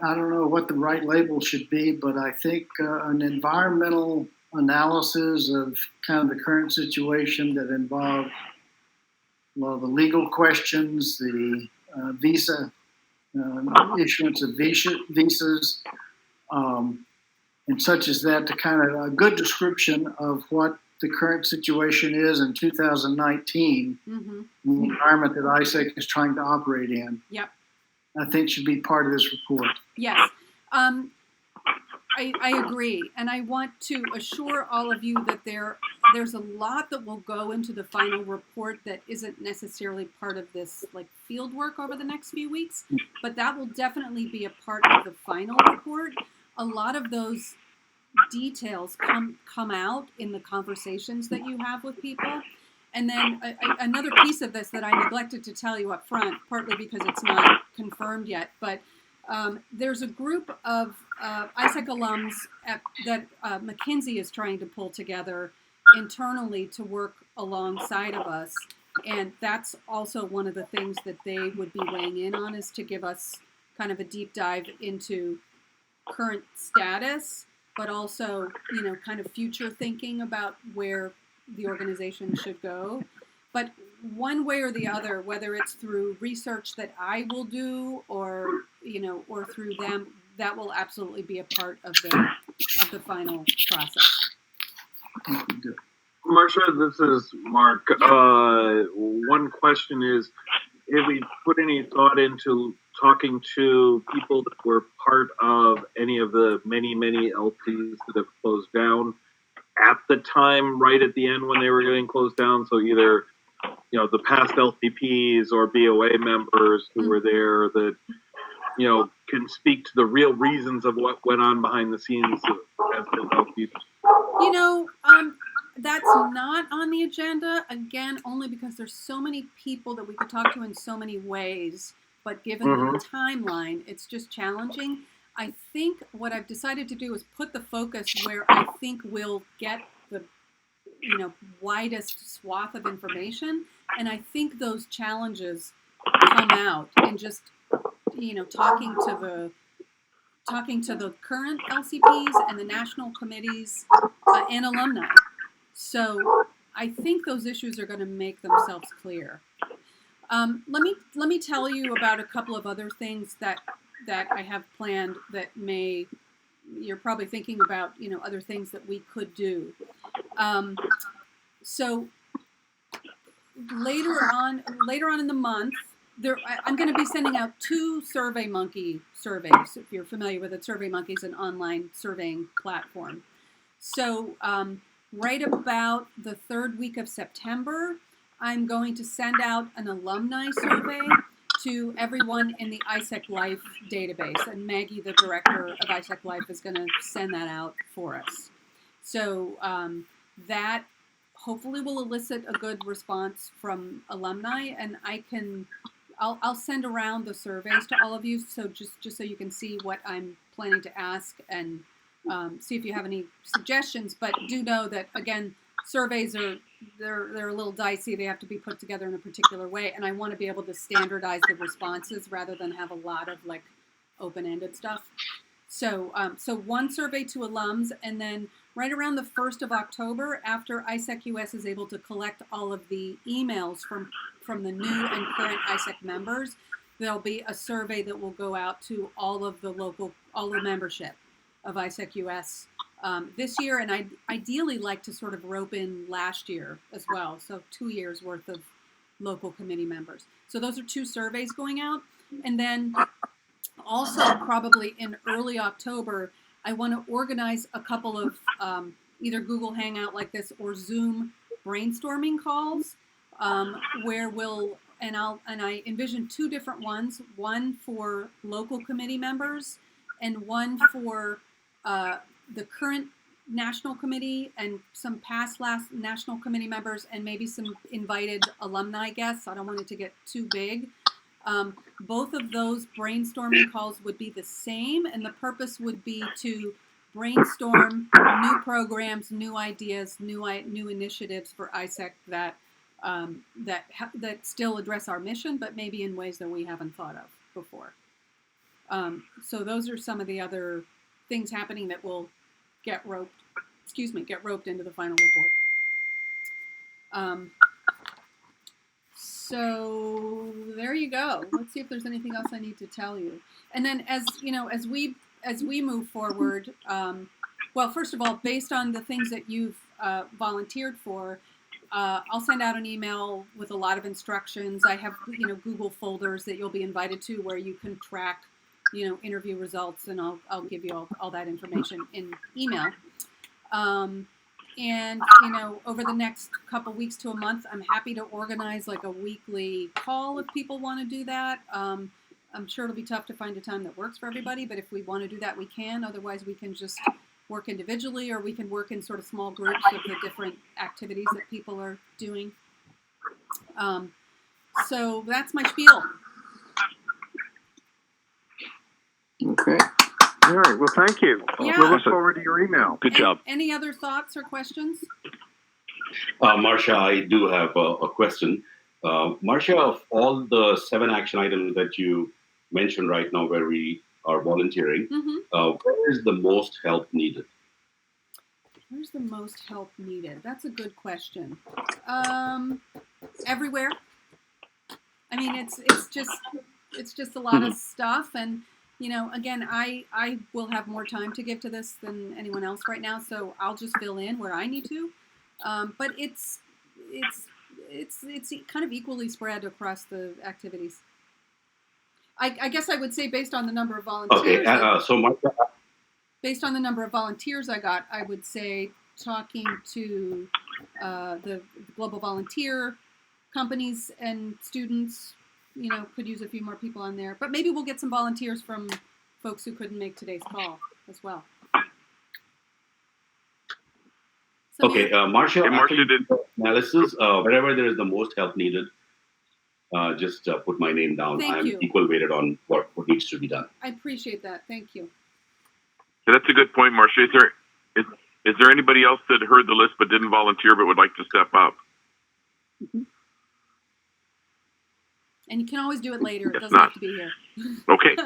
[SPEAKER 9] don't know what the right label should be, but I think an environmental analysis of kind of the current situation that involved the legal questions, the visa issuance of visas, and such as that, to kind of a good description of what the current situation is in 2019, the environment that AIESEC is trying to operate in.
[SPEAKER 1] Yep.
[SPEAKER 9] I think should be part of this report.
[SPEAKER 1] Yes. I agree, and I want to assure all of you that there's a lot that will go into the final report that isn't necessarily part of this like field work over the next few weeks, but that will definitely be a part of the final report. A lot of those details come out in the conversations that you have with people. And then another piece of this that I neglected to tell you up front, partly because it's not confirmed yet, but there's a group of AIESEC alums that McKinsey is trying to pull together internally to work alongside of us. And that's also one of the things that they would be weighing in on, is to give us kind of a deep dive into current status, but also, you know, kind of future thinking about where the organization should go. But one way or the other, whether it's through research that I will do or, you know, or through them, that will absolutely be a part of the final process.
[SPEAKER 2] Marcia, this is Mark. One question is, have we put any thought into talking to people that were part of any of the many LPs that have closed down at the time, right at the end when they were getting closed down? So either, you know, the past LCPs or BOA members who were there that, you know, can speak to the real reasons of what went on behind the scenes as those LPs.
[SPEAKER 1] You know, that's not on the agenda, again, only because there's so many people that we could talk to in so many ways, but given the timeline, it's just challenging. I think what I've decided to do is put the focus where I think we'll get the, you know, widest swath of information, and I think those challenges come out in just, you know, talking to the current LCPs and the national committees and alumni. So I think those issues are going to make themselves clear. Let me tell you about a couple of other things that I have planned that you're probably thinking about, you know, other things that we could do. So later on in the month, I'm going to be sending out 2 SurveyMonkey surveys. If you're familiar with it, SurveyMonkey is an online surveying platform. So right about the 3rd week of September, I'm going to send out an alumni survey to everyone in the AIESEC Life database. And Maggie, the director of AIESEC Life, is going to send that out for us. So that hopefully will elicit a good response from alumni, and I'll send around the surveys to all of you, so just so you can see what I'm planning to ask and see if you have any suggestions. But do know that, again, surveys they're a little dicey. They have to be put together in a particular way, and I want to be able to standardize the responses rather than have a lot of like open-ended stuff. So so 1 survey to alums, and then right around the 1st of October, after AIESEC US is able to collect all of the emails from the new and current AIESEC members, there'll be a survey that will go out to all the membership of AIESEC US this year, and I'd ideally like to sort of rope in last year as well, so 2 years worth of local committee members. So those are 2 surveys going out, and then also probably in early October, I want to organize a couple of either Google Hangout like this or Zoom brainstorming calls where I envision 2 different ones, one for local committee members and one for the current national committee and some past last national committee members and maybe some invited alumni guests. I don't want it to get too big. Both of those brainstorming calls would be the same, and the purpose would be to brainstorm new programs, new ideas, new initiatives for AIESEC that still address our mission, but maybe in ways that we haven't thought of before. So those are some of the other things happening that will get roped into the final report. So there you go. Let's see if there's anything else I need to tell you. And then, as we move forward, well, first of all, based on the things that you've volunteered for, I'll send out an email with a lot of instructions. I have Google folders that you'll be invited to where you can track interview results, and I'll give you all that information in email. And, over the next couple weeks to a month, I'm happy to organize like a weekly call if people want to do that. I'm sure it'll be tough to find a time that works for everybody, but if we want to do that, we can. Otherwise, we can just work individually, or we can work in sort of small groups of the different activities that people are doing. So that's my spiel.
[SPEAKER 6] Okay. All right. Well, thank you.
[SPEAKER 1] Yeah.
[SPEAKER 6] We'll look forward to your email.
[SPEAKER 3] Good job.
[SPEAKER 1] Any other thoughts or questions?
[SPEAKER 14] Marcia, I do have a question. Marcia, of all the 7 action items that you mentioned right now where we are volunteering, where is the most help needed?
[SPEAKER 1] Where's the most help needed? That's a good question. Everywhere. I mean, it's just a lot of stuff, and again, I will have more time to give to this than anyone else right now, so I'll just fill in where I need to. But it's kind of equally spread across the activities. I guess I would say based on the number of volunteers.
[SPEAKER 14] Okay, so Marcia,
[SPEAKER 1] based on the number of volunteers I got, I would say talking to the global volunteer companies and students, could use a few more people on there. But maybe we'll get some volunteers from folks who couldn't make today's call as well. So
[SPEAKER 14] okay, Marcia, after did analysis, wherever there is the most help needed, just put my name down.
[SPEAKER 1] Thank
[SPEAKER 14] I'm
[SPEAKER 1] you.
[SPEAKER 14] equal weighted on what needs to be done.
[SPEAKER 1] I appreciate that. Thank you.
[SPEAKER 5] Yeah, that's a good point, Marcia. Is there anybody else that heard the list but didn't volunteer but would like to step up?
[SPEAKER 1] Mm-hmm. And you can always do it later. It
[SPEAKER 5] If
[SPEAKER 1] doesn't
[SPEAKER 5] not.
[SPEAKER 1] have to be here.
[SPEAKER 5] Okay.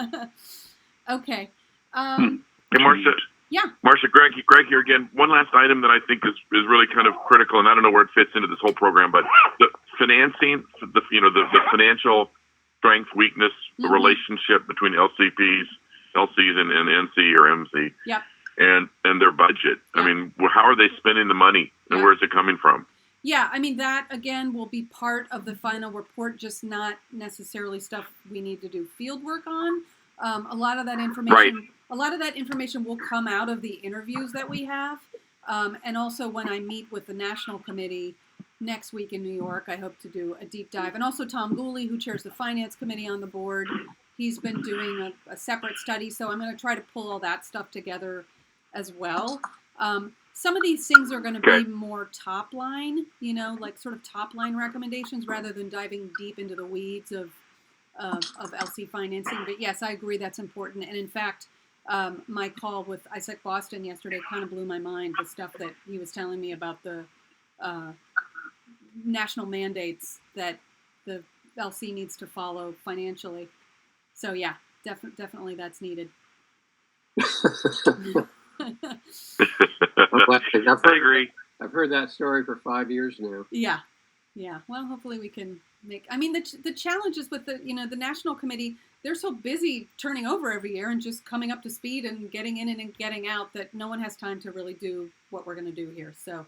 [SPEAKER 1] Okay.
[SPEAKER 5] Hey, Marcia.
[SPEAKER 1] Yeah.
[SPEAKER 5] Marcia, Greg here again. One last item that I think is really kind of critical, and I don't know where it fits into this whole program, but the financing, the financial strength, weakness, the relationship between LCs and NC or MC,
[SPEAKER 1] yep,
[SPEAKER 5] and their budget. I mean, how are they spending the money, and where is it coming from?
[SPEAKER 1] Yeah, I mean, that, again, will be part of the final report, just not necessarily stuff we need to do field work on. A lot of that information will come out of the interviews that we have. And also when I meet with the National Committee next week in New York, I hope to do a deep dive. And also Tom Gooley, who chairs the Finance Committee on the board, he's been doing a separate study. So I'm going to try to pull all that stuff together as well. Some of these things are going to be more top line, like sort of top line recommendations rather than diving deep into the weeds of LC financing. But yes, I agree that's important. And in fact, my call with AIESEC Boston yesterday kind of blew my mind, the stuff that he was telling me about the national mandates that the LC needs to follow financially. So yeah, definitely that's needed.
[SPEAKER 5] I agree.
[SPEAKER 12] I've heard that story for 5 years now.
[SPEAKER 1] Yeah. Well, hopefully we can make. I mean, the challenges with the National Committee, they're so busy turning over every year and just coming up to speed and getting in and getting out that no one has time to really do what we're going to do here. So,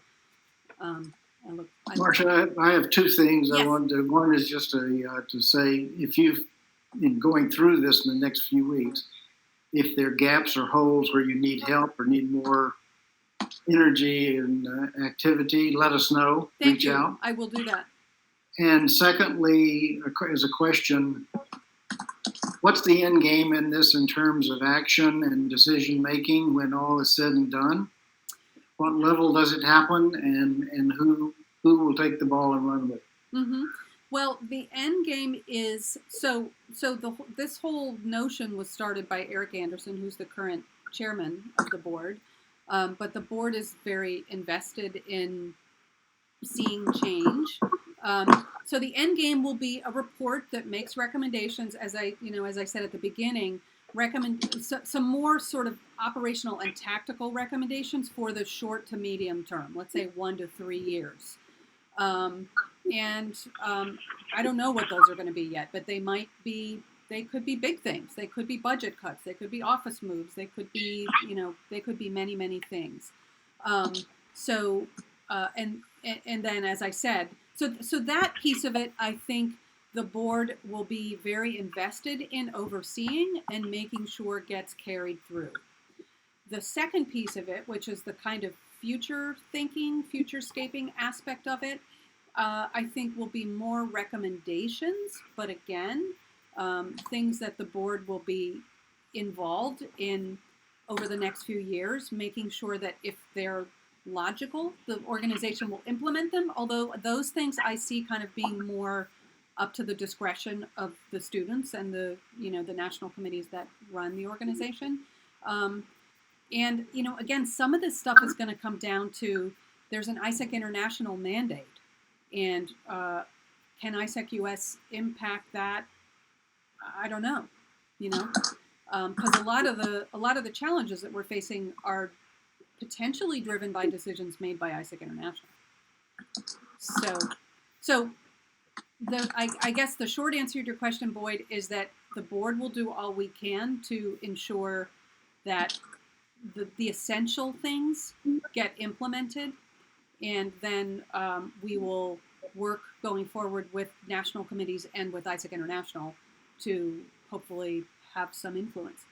[SPEAKER 9] Marcia, I have 2 things
[SPEAKER 1] yes.
[SPEAKER 9] I wanted to. One is just to say, if you've in going through this in the next few weeks, if there are gaps or holes where you need help or need more energy and activity, let us know. Reach out.
[SPEAKER 1] I will do that.
[SPEAKER 9] And secondly, as a question, what's the end game in this in terms of action and decision making when all is said and done? What level does it happen, and who will take the ball and run with it?
[SPEAKER 1] Mm-hmm. Well, the end game is this whole notion was started by Eric Anderson, who's the current chairman of the board. But the board is very invested in seeing change. So the end game will be a report that makes recommendations, as I said at the beginning, some more sort of operational and tactical recommendations for the short to medium term, let's say 1 to 3 years. I don't know what those are going to be yet, but they could be big things. They could be budget cuts. They could be office moves. They could be, they could be many, many things. And then, as I said, so that piece of it, I think the board will be very invested in overseeing and making sure it gets carried through. The second piece of it, which is the kind of future thinking, futurescaping aspect of it, I think will be more recommendations, but again, things that the board will be involved in over the next few years, making sure that if they're logical, the organization will implement them, although those things I see kind of being more up to the discretion of the students and the national committees that run the organization. And again, some of this stuff is going to come down to, there's an AIESEC International mandate, and can AIESEC US impact that? I don't know, because a lot of the challenges that we're facing are potentially driven by decisions made by AIESEC International. So I guess the short answer to your question, Boyd, is that the board will do all we can to ensure that the essential things get implemented, and then we will work going forward with national committees and with AIESEC International to hopefully have some influence.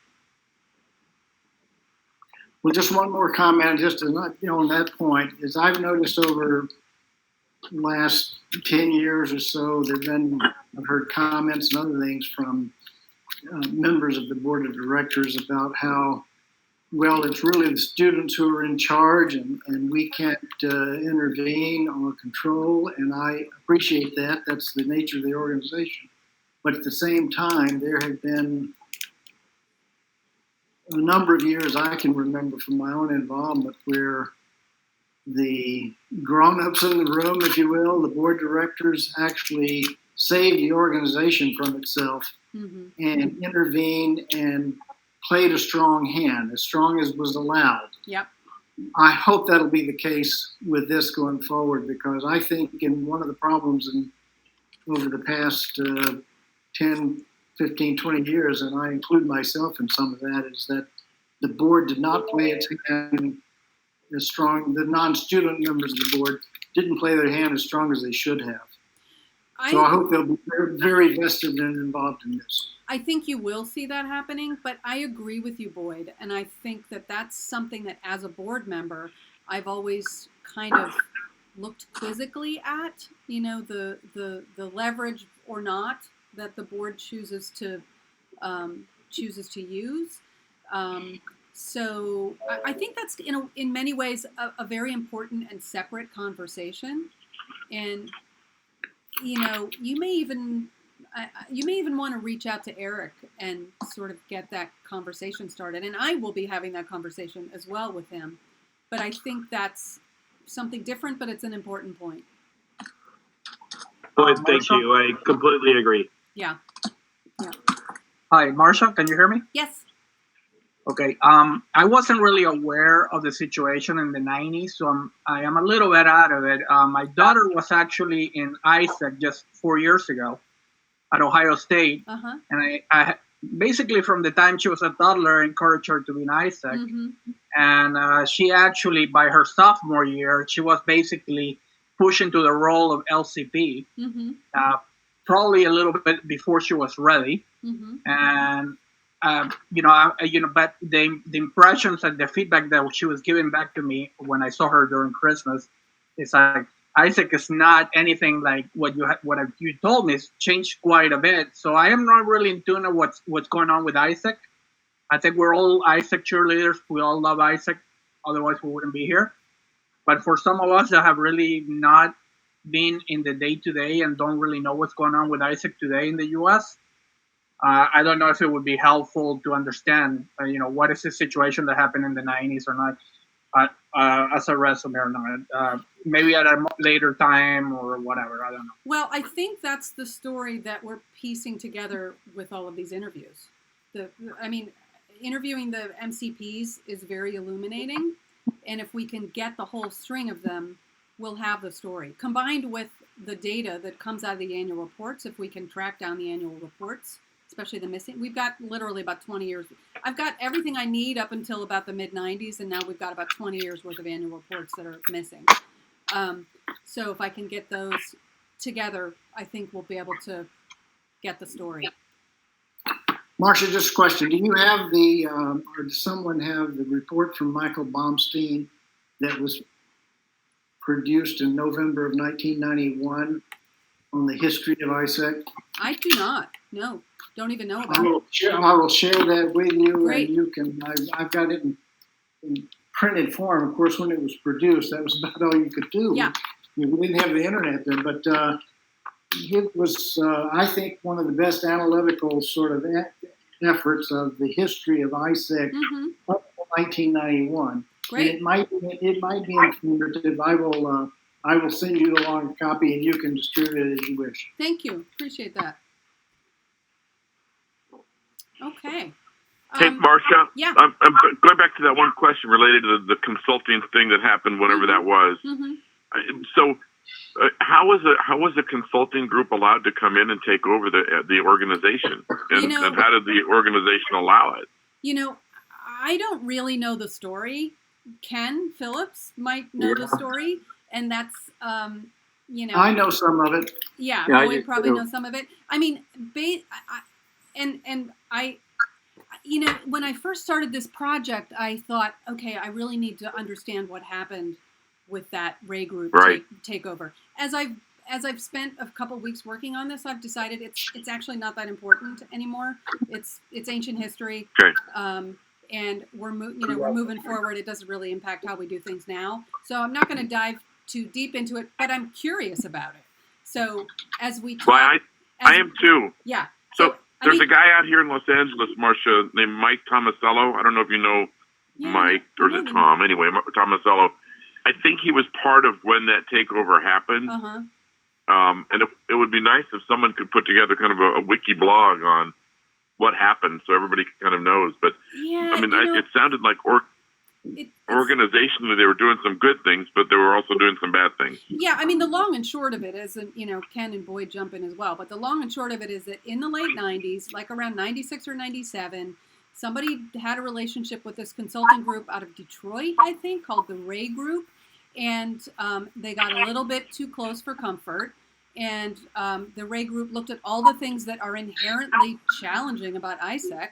[SPEAKER 9] Well, just one more comment, just to on that point, is I've noticed over the last 10 years or so, I've heard comments and other things from members of the board of directors about how, well, it's really the students who are in charge, and we can't intervene or control, and I appreciate that. That's the nature of the organization. But at the same time, there have been a number of years I can remember from my own involvement where the grown-ups in the room, if you will, the board directors, actually saved the organization from itself and intervened and played a strong hand, as strong as was allowed.
[SPEAKER 1] Yep.
[SPEAKER 9] I hope that'll be the case with this going forward, because I think in one of the problems over the past 10, 15, 20 years, and I include myself in some of that, is that the board did not play its hand as strong. The non-student members of the board didn't play their hand as strong as they should have. So I hope they'll be very vested and involved in this.
[SPEAKER 1] I think you will see that happening, but I agree with you, Boyd, and I think that that's something that as a board member, I've always kind of looked quizzically at, the leverage or not that the board chooses to use. So I think that's in many ways a very important and separate conversation, and you may even want to reach out to Eric and sort of get that conversation started, and I will be having that conversation as well with him. But I think that's something different, but it's an important point.
[SPEAKER 2] Boyd, thank you. I completely agree.
[SPEAKER 1] Yeah.
[SPEAKER 8] Hi, Marsha, can you hear me?
[SPEAKER 1] Yes.
[SPEAKER 8] Okay. I wasn't really aware of the situation in the 90s, so I am a little bit out of it. My daughter was actually in AIESEC just 4 years ago at Ohio State, and I basically from the time she was a toddler encouraged her to be in AIESEC, and she actually by her sophomore year she was basically pushed into the role of LCP. Probably a little bit before she was ready, and but the impressions and the feedback that she was giving back to me when I saw her during Christmas is like, AIESEC is not anything like what you told me. It's changed quite a bit. So I am not really in tune with what's going on with AIESEC. I think we're all AIESEC cheerleaders. We all love AIESEC. Otherwise, we wouldn't be here. But for some of us that have really not been in the day-to-day and don't really know what's going on with AIESEC today in the U.S., I don't know if it would be helpful to understand, what is the situation that happened in the 90s or not, as a resume or not. Maybe at a later time or whatever, I don't know.
[SPEAKER 1] Well, I think that's the story that we're piecing together with all of these interviews. Interviewing the MCPs is very illuminating, and if we can get the whole string of them, we'll have the story. Combined with the data that comes out of the annual reports, if we can track down the annual reports, especially the missing. We've got literally about 20 years. I've got everything I need up until about the mid-90s, and now we've got about 20 years worth of annual reports that are missing. So if I can get those together, I think we'll be able to get the story.
[SPEAKER 9] Marcia, just a question. Do you have or does someone have the report from Michael Baumstein that was produced in November of 1991 on the history of AIESEC?
[SPEAKER 1] I do not. No, don't even know about
[SPEAKER 9] I will share that with you,
[SPEAKER 1] Great.
[SPEAKER 9] and you can. I've got it in printed form. Of course, when it was produced, that was about all you could do.
[SPEAKER 1] Yeah.
[SPEAKER 9] We didn't have the internet then, but it was, I think, one of the best analytical sort of efforts of the history of AIESEC up to 1991.
[SPEAKER 1] Great.
[SPEAKER 9] And it might be informative. I will send you along a copy, and you can distribute it as you wish.
[SPEAKER 1] Thank you. Appreciate that. Okay.
[SPEAKER 5] Hey, Marcia.
[SPEAKER 1] Yeah.
[SPEAKER 5] I'm going back to that one question related to the consulting thing that happened, whenever that was. So, how was a consulting group allowed to come in and take over the organization, and how did the organization allow it?
[SPEAKER 1] You know, I don't really know the story. Ken Phillips might know the story, and that's you know.
[SPEAKER 9] I know some of it.
[SPEAKER 1] Yeah,
[SPEAKER 9] I
[SPEAKER 1] Boyd
[SPEAKER 9] do
[SPEAKER 1] probably
[SPEAKER 9] too.
[SPEAKER 1] knows some of it. I mean, I, you know, when I first started this project, I thought, okay, I really need to understand what happened with that Ray Group takeover. As I've spent a couple weeks working on this, I've decided it's actually not that important anymore. It's ancient history, and we're moving forward. It doesn't really impact how we do things now. So I'm not going to dive too deep into it, but I'm curious about it. So as we talk,
[SPEAKER 5] Well, I am too.
[SPEAKER 1] Yeah.
[SPEAKER 5] So there's a guy out here in Los Angeles, Marcia, named Mike Tomasello. I don't know if you know Mike, or is it Tom? Anyway, Tomasello. I think he was part of when that takeover happened. And it would be nice if someone could put together kind of a wiki blog on what happened, so everybody kind of knows. But
[SPEAKER 1] yeah,
[SPEAKER 5] I mean, it sounded like organizationally they were doing some good things, but they were also doing some bad things.
[SPEAKER 1] Yeah, I mean, the long and short of it is, and you know, Ken and Boyd jump in as well, but the long and short of it is that in the late 90s, like around 96 or 97, somebody had a relationship with this consulting group out of Detroit, I think, called the Ray Group, and they got a little bit too close for comfort. And the Ray Group looked at all the things that are inherently challenging about AIESEC,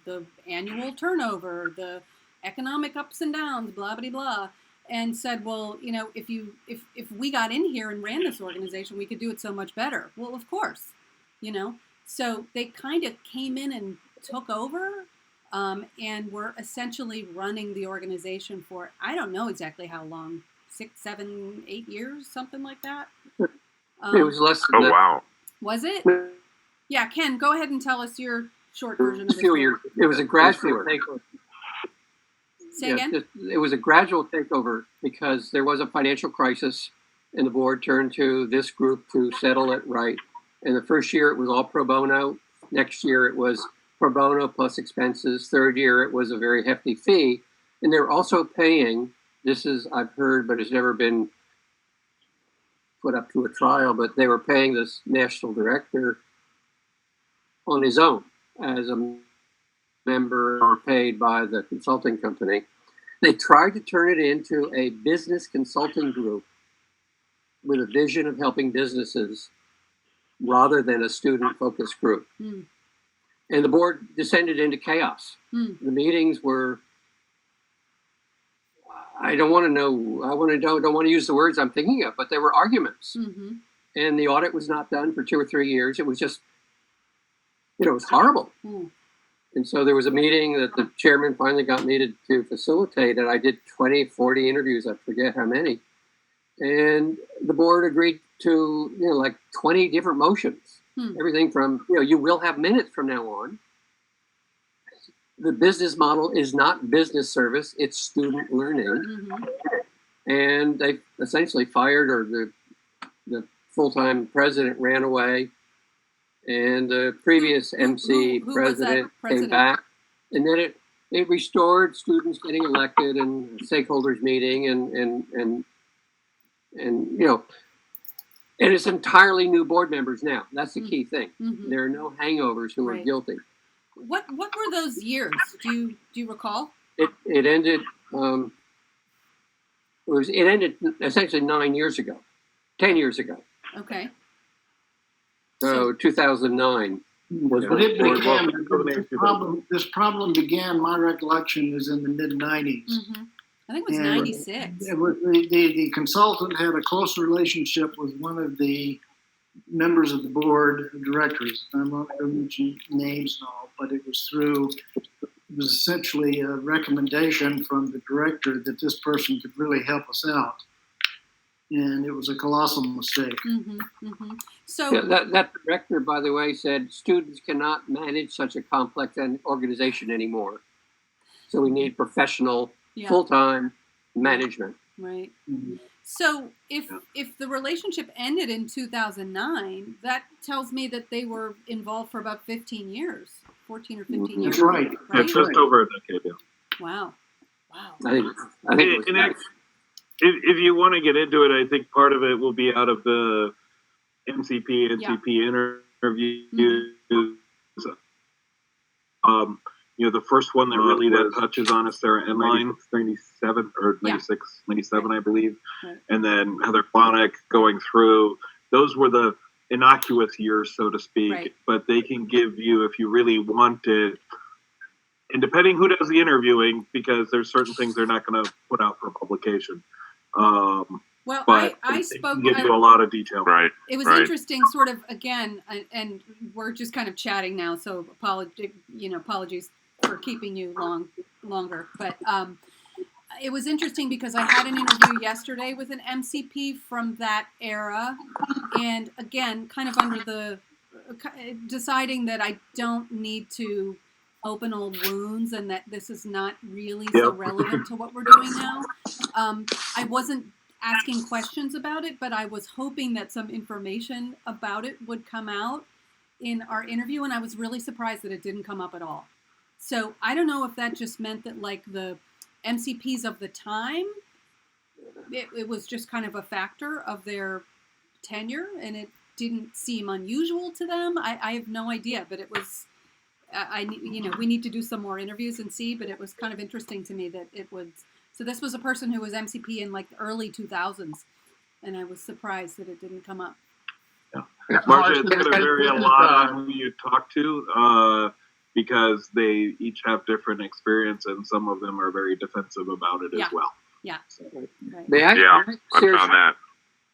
[SPEAKER 1] the annual turnover, the economic ups and downs, blah, blah, blah, and said, well, you know, if we got in here and ran this organization, we could do it so much better. Well, of course, you know. So they kind of came in and took over, and were essentially running the organization for, I don't know exactly how long, 6, 7, 8 years, something like that.
[SPEAKER 12] It was less than that.
[SPEAKER 5] Wow.
[SPEAKER 1] Was it? Yeah, Ken, go ahead and tell us your short version of
[SPEAKER 12] A
[SPEAKER 1] the
[SPEAKER 12] few
[SPEAKER 1] story.
[SPEAKER 12] years. It was a gradual takeover.
[SPEAKER 1] Say again?
[SPEAKER 12] It was a gradual takeover because there was a financial crisis, and the board turned to this group to settle it right. And the first year it was all pro bono. Next year it was pro bono plus expenses. Third year it was a very hefty fee. And they were also paying, this is, I've heard, but it's never been put up to a trial, but they were paying this national director on his own as a member or paid by the consulting company. They tried to turn it into a business consulting group with a vision of helping businesses rather than a student-focused group. And the board descended into chaos. The meetings were, I don't want to use the words I'm thinking of, but there were arguments. And the audit was not done for 2 or 3 years. It was just, it was horrible. And so there was a meeting that the chairman finally got me to facilitate, and I did 20, 40 interviews, I forget how many. And the board agreed to, like 20 different motions. Everything from, you will have minutes from now on. The business model is not business service, it's student learning. And they essentially fired, or the full-time president ran away. And the previous MC president came back, and then it restored students getting elected and stakeholders meeting, and and it's entirely new board members now. That's the key thing. There are no hangovers who are guilty.
[SPEAKER 1] What were those years? Do you recall?
[SPEAKER 12] It ended. It ended essentially 9 years ago, 10 years ago.
[SPEAKER 1] Okay.
[SPEAKER 12] So 2009 was
[SPEAKER 9] But it
[SPEAKER 12] board
[SPEAKER 9] became, this problem began, my recollection is in the mid-90s.
[SPEAKER 1] Mm-hmm. I think it was 96.
[SPEAKER 9] The consultant had a close relationship with one of the members of the board of directors. I'm not going to mention names and all, but it was essentially a recommendation from the director that this person could really help us out. And it was a colossal mistake.
[SPEAKER 1] Mm-hmm. Mm-hmm. So
[SPEAKER 12] that director, by the way, said students cannot manage such a complex organization anymore. So we need professional, full-time management.
[SPEAKER 1] Right.
[SPEAKER 9] Mm-hmm.
[SPEAKER 1] So if the relationship ended in 2009, that tells me that they were involved for about 15 years, 14 or 15 years.
[SPEAKER 9] That's right.
[SPEAKER 2] It's just over a decade. Yeah.
[SPEAKER 1] Wow. Wow.
[SPEAKER 12] I think it was
[SPEAKER 2] if you want to get into it, I think part of it will be out of the NCP interview. The first one that really that touches on is Sarah Enline, 97 or 96, 97, I believe. Right. And then Heather Klonick going through. Those were the innocuous years, so to speak. Right. But they can give you, if you really want it, and depending who does the interviewing, because there's certain things they're not going to put out for publication.
[SPEAKER 1] Well,
[SPEAKER 2] but
[SPEAKER 1] I spoke.
[SPEAKER 2] Give you a lot of detail.
[SPEAKER 5] Right.
[SPEAKER 1] It was interesting, sort of again, and we're just kind of chatting now, so apologies for keeping you longer. But it was interesting because I had an interview yesterday with an MCP from that era, and again, kind of under the deciding that I don't need to open old wounds and that this is not really so relevant to what we're doing now. I wasn't asking questions about it, but I was hoping that some information about it would come out in our interview, and I was really surprised that it didn't come up at all. So I don't know if that just meant that like the MCPs of the time, it was just kind of a factor of their tenure and it didn't seem unusual to them. I have no idea, but it was, we need to do some more interviews and see, but it was kind of interesting to me that it was, so this was a person who was MCP in like the early 2000s, and I was surprised that it didn't come up.
[SPEAKER 2] Yeah. Marcia, it's going to vary a lot on who you talk to, because they each have different experience and some of them are very defensive about it as well.
[SPEAKER 1] Yeah.
[SPEAKER 2] So.
[SPEAKER 1] Right.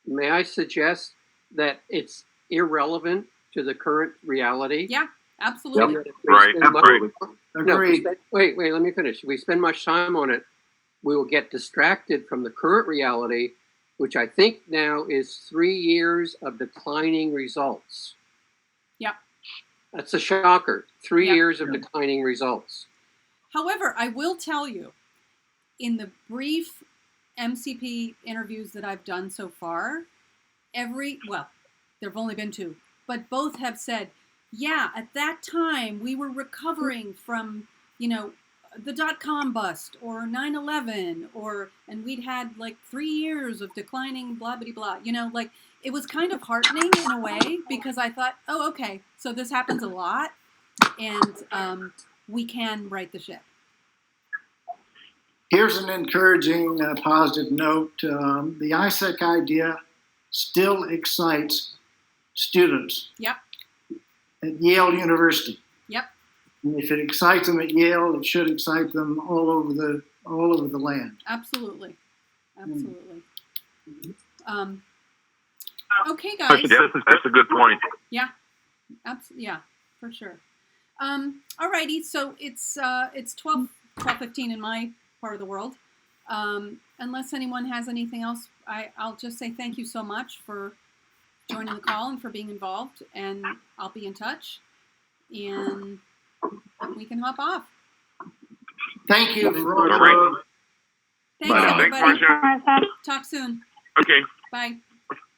[SPEAKER 12] May I suggest that it's irrelevant to the current reality?
[SPEAKER 1] Yeah, absolutely.
[SPEAKER 12] Agreed. Wait, let me finish. We spend much time on it, we will get distracted from the current reality, which I think now is 3 years of declining results.
[SPEAKER 1] Yeah.
[SPEAKER 12] That's a shocker. 3 years of declining results.
[SPEAKER 1] However, I will tell you, in the brief MCP interviews that I've done so far, there have only been 2, but both have said, yeah, at that time we were recovering from, the .com bust or 9/11 and we'd had like 3 years of declining blah, blah, blah, it was kind of heartening in a way because I thought, oh, okay, so this happens a lot and we can right the ship.
[SPEAKER 9] Here's an encouraging positive note. The AIESEC idea still excites students at Yale University.
[SPEAKER 1] Yep.
[SPEAKER 9] And if it excites them at Yale, it should excite them all over the land.
[SPEAKER 1] Absolutely. Okay, guys.
[SPEAKER 5] That's a good point.
[SPEAKER 1] Yeah. Yeah, for sure. All righty. So it's 12:15 in my part of the world. Unless anyone has anything else, I'll just say thank you so much for joining the call and for being involved. And I'll be in touch. And we can hop off.
[SPEAKER 9] Thank you.
[SPEAKER 5] All right.
[SPEAKER 1] Thanks, everybody.
[SPEAKER 5] Thanks,
[SPEAKER 1] Talk soon.
[SPEAKER 5] Okay.
[SPEAKER 1] Bye.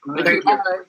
[SPEAKER 12] Bye.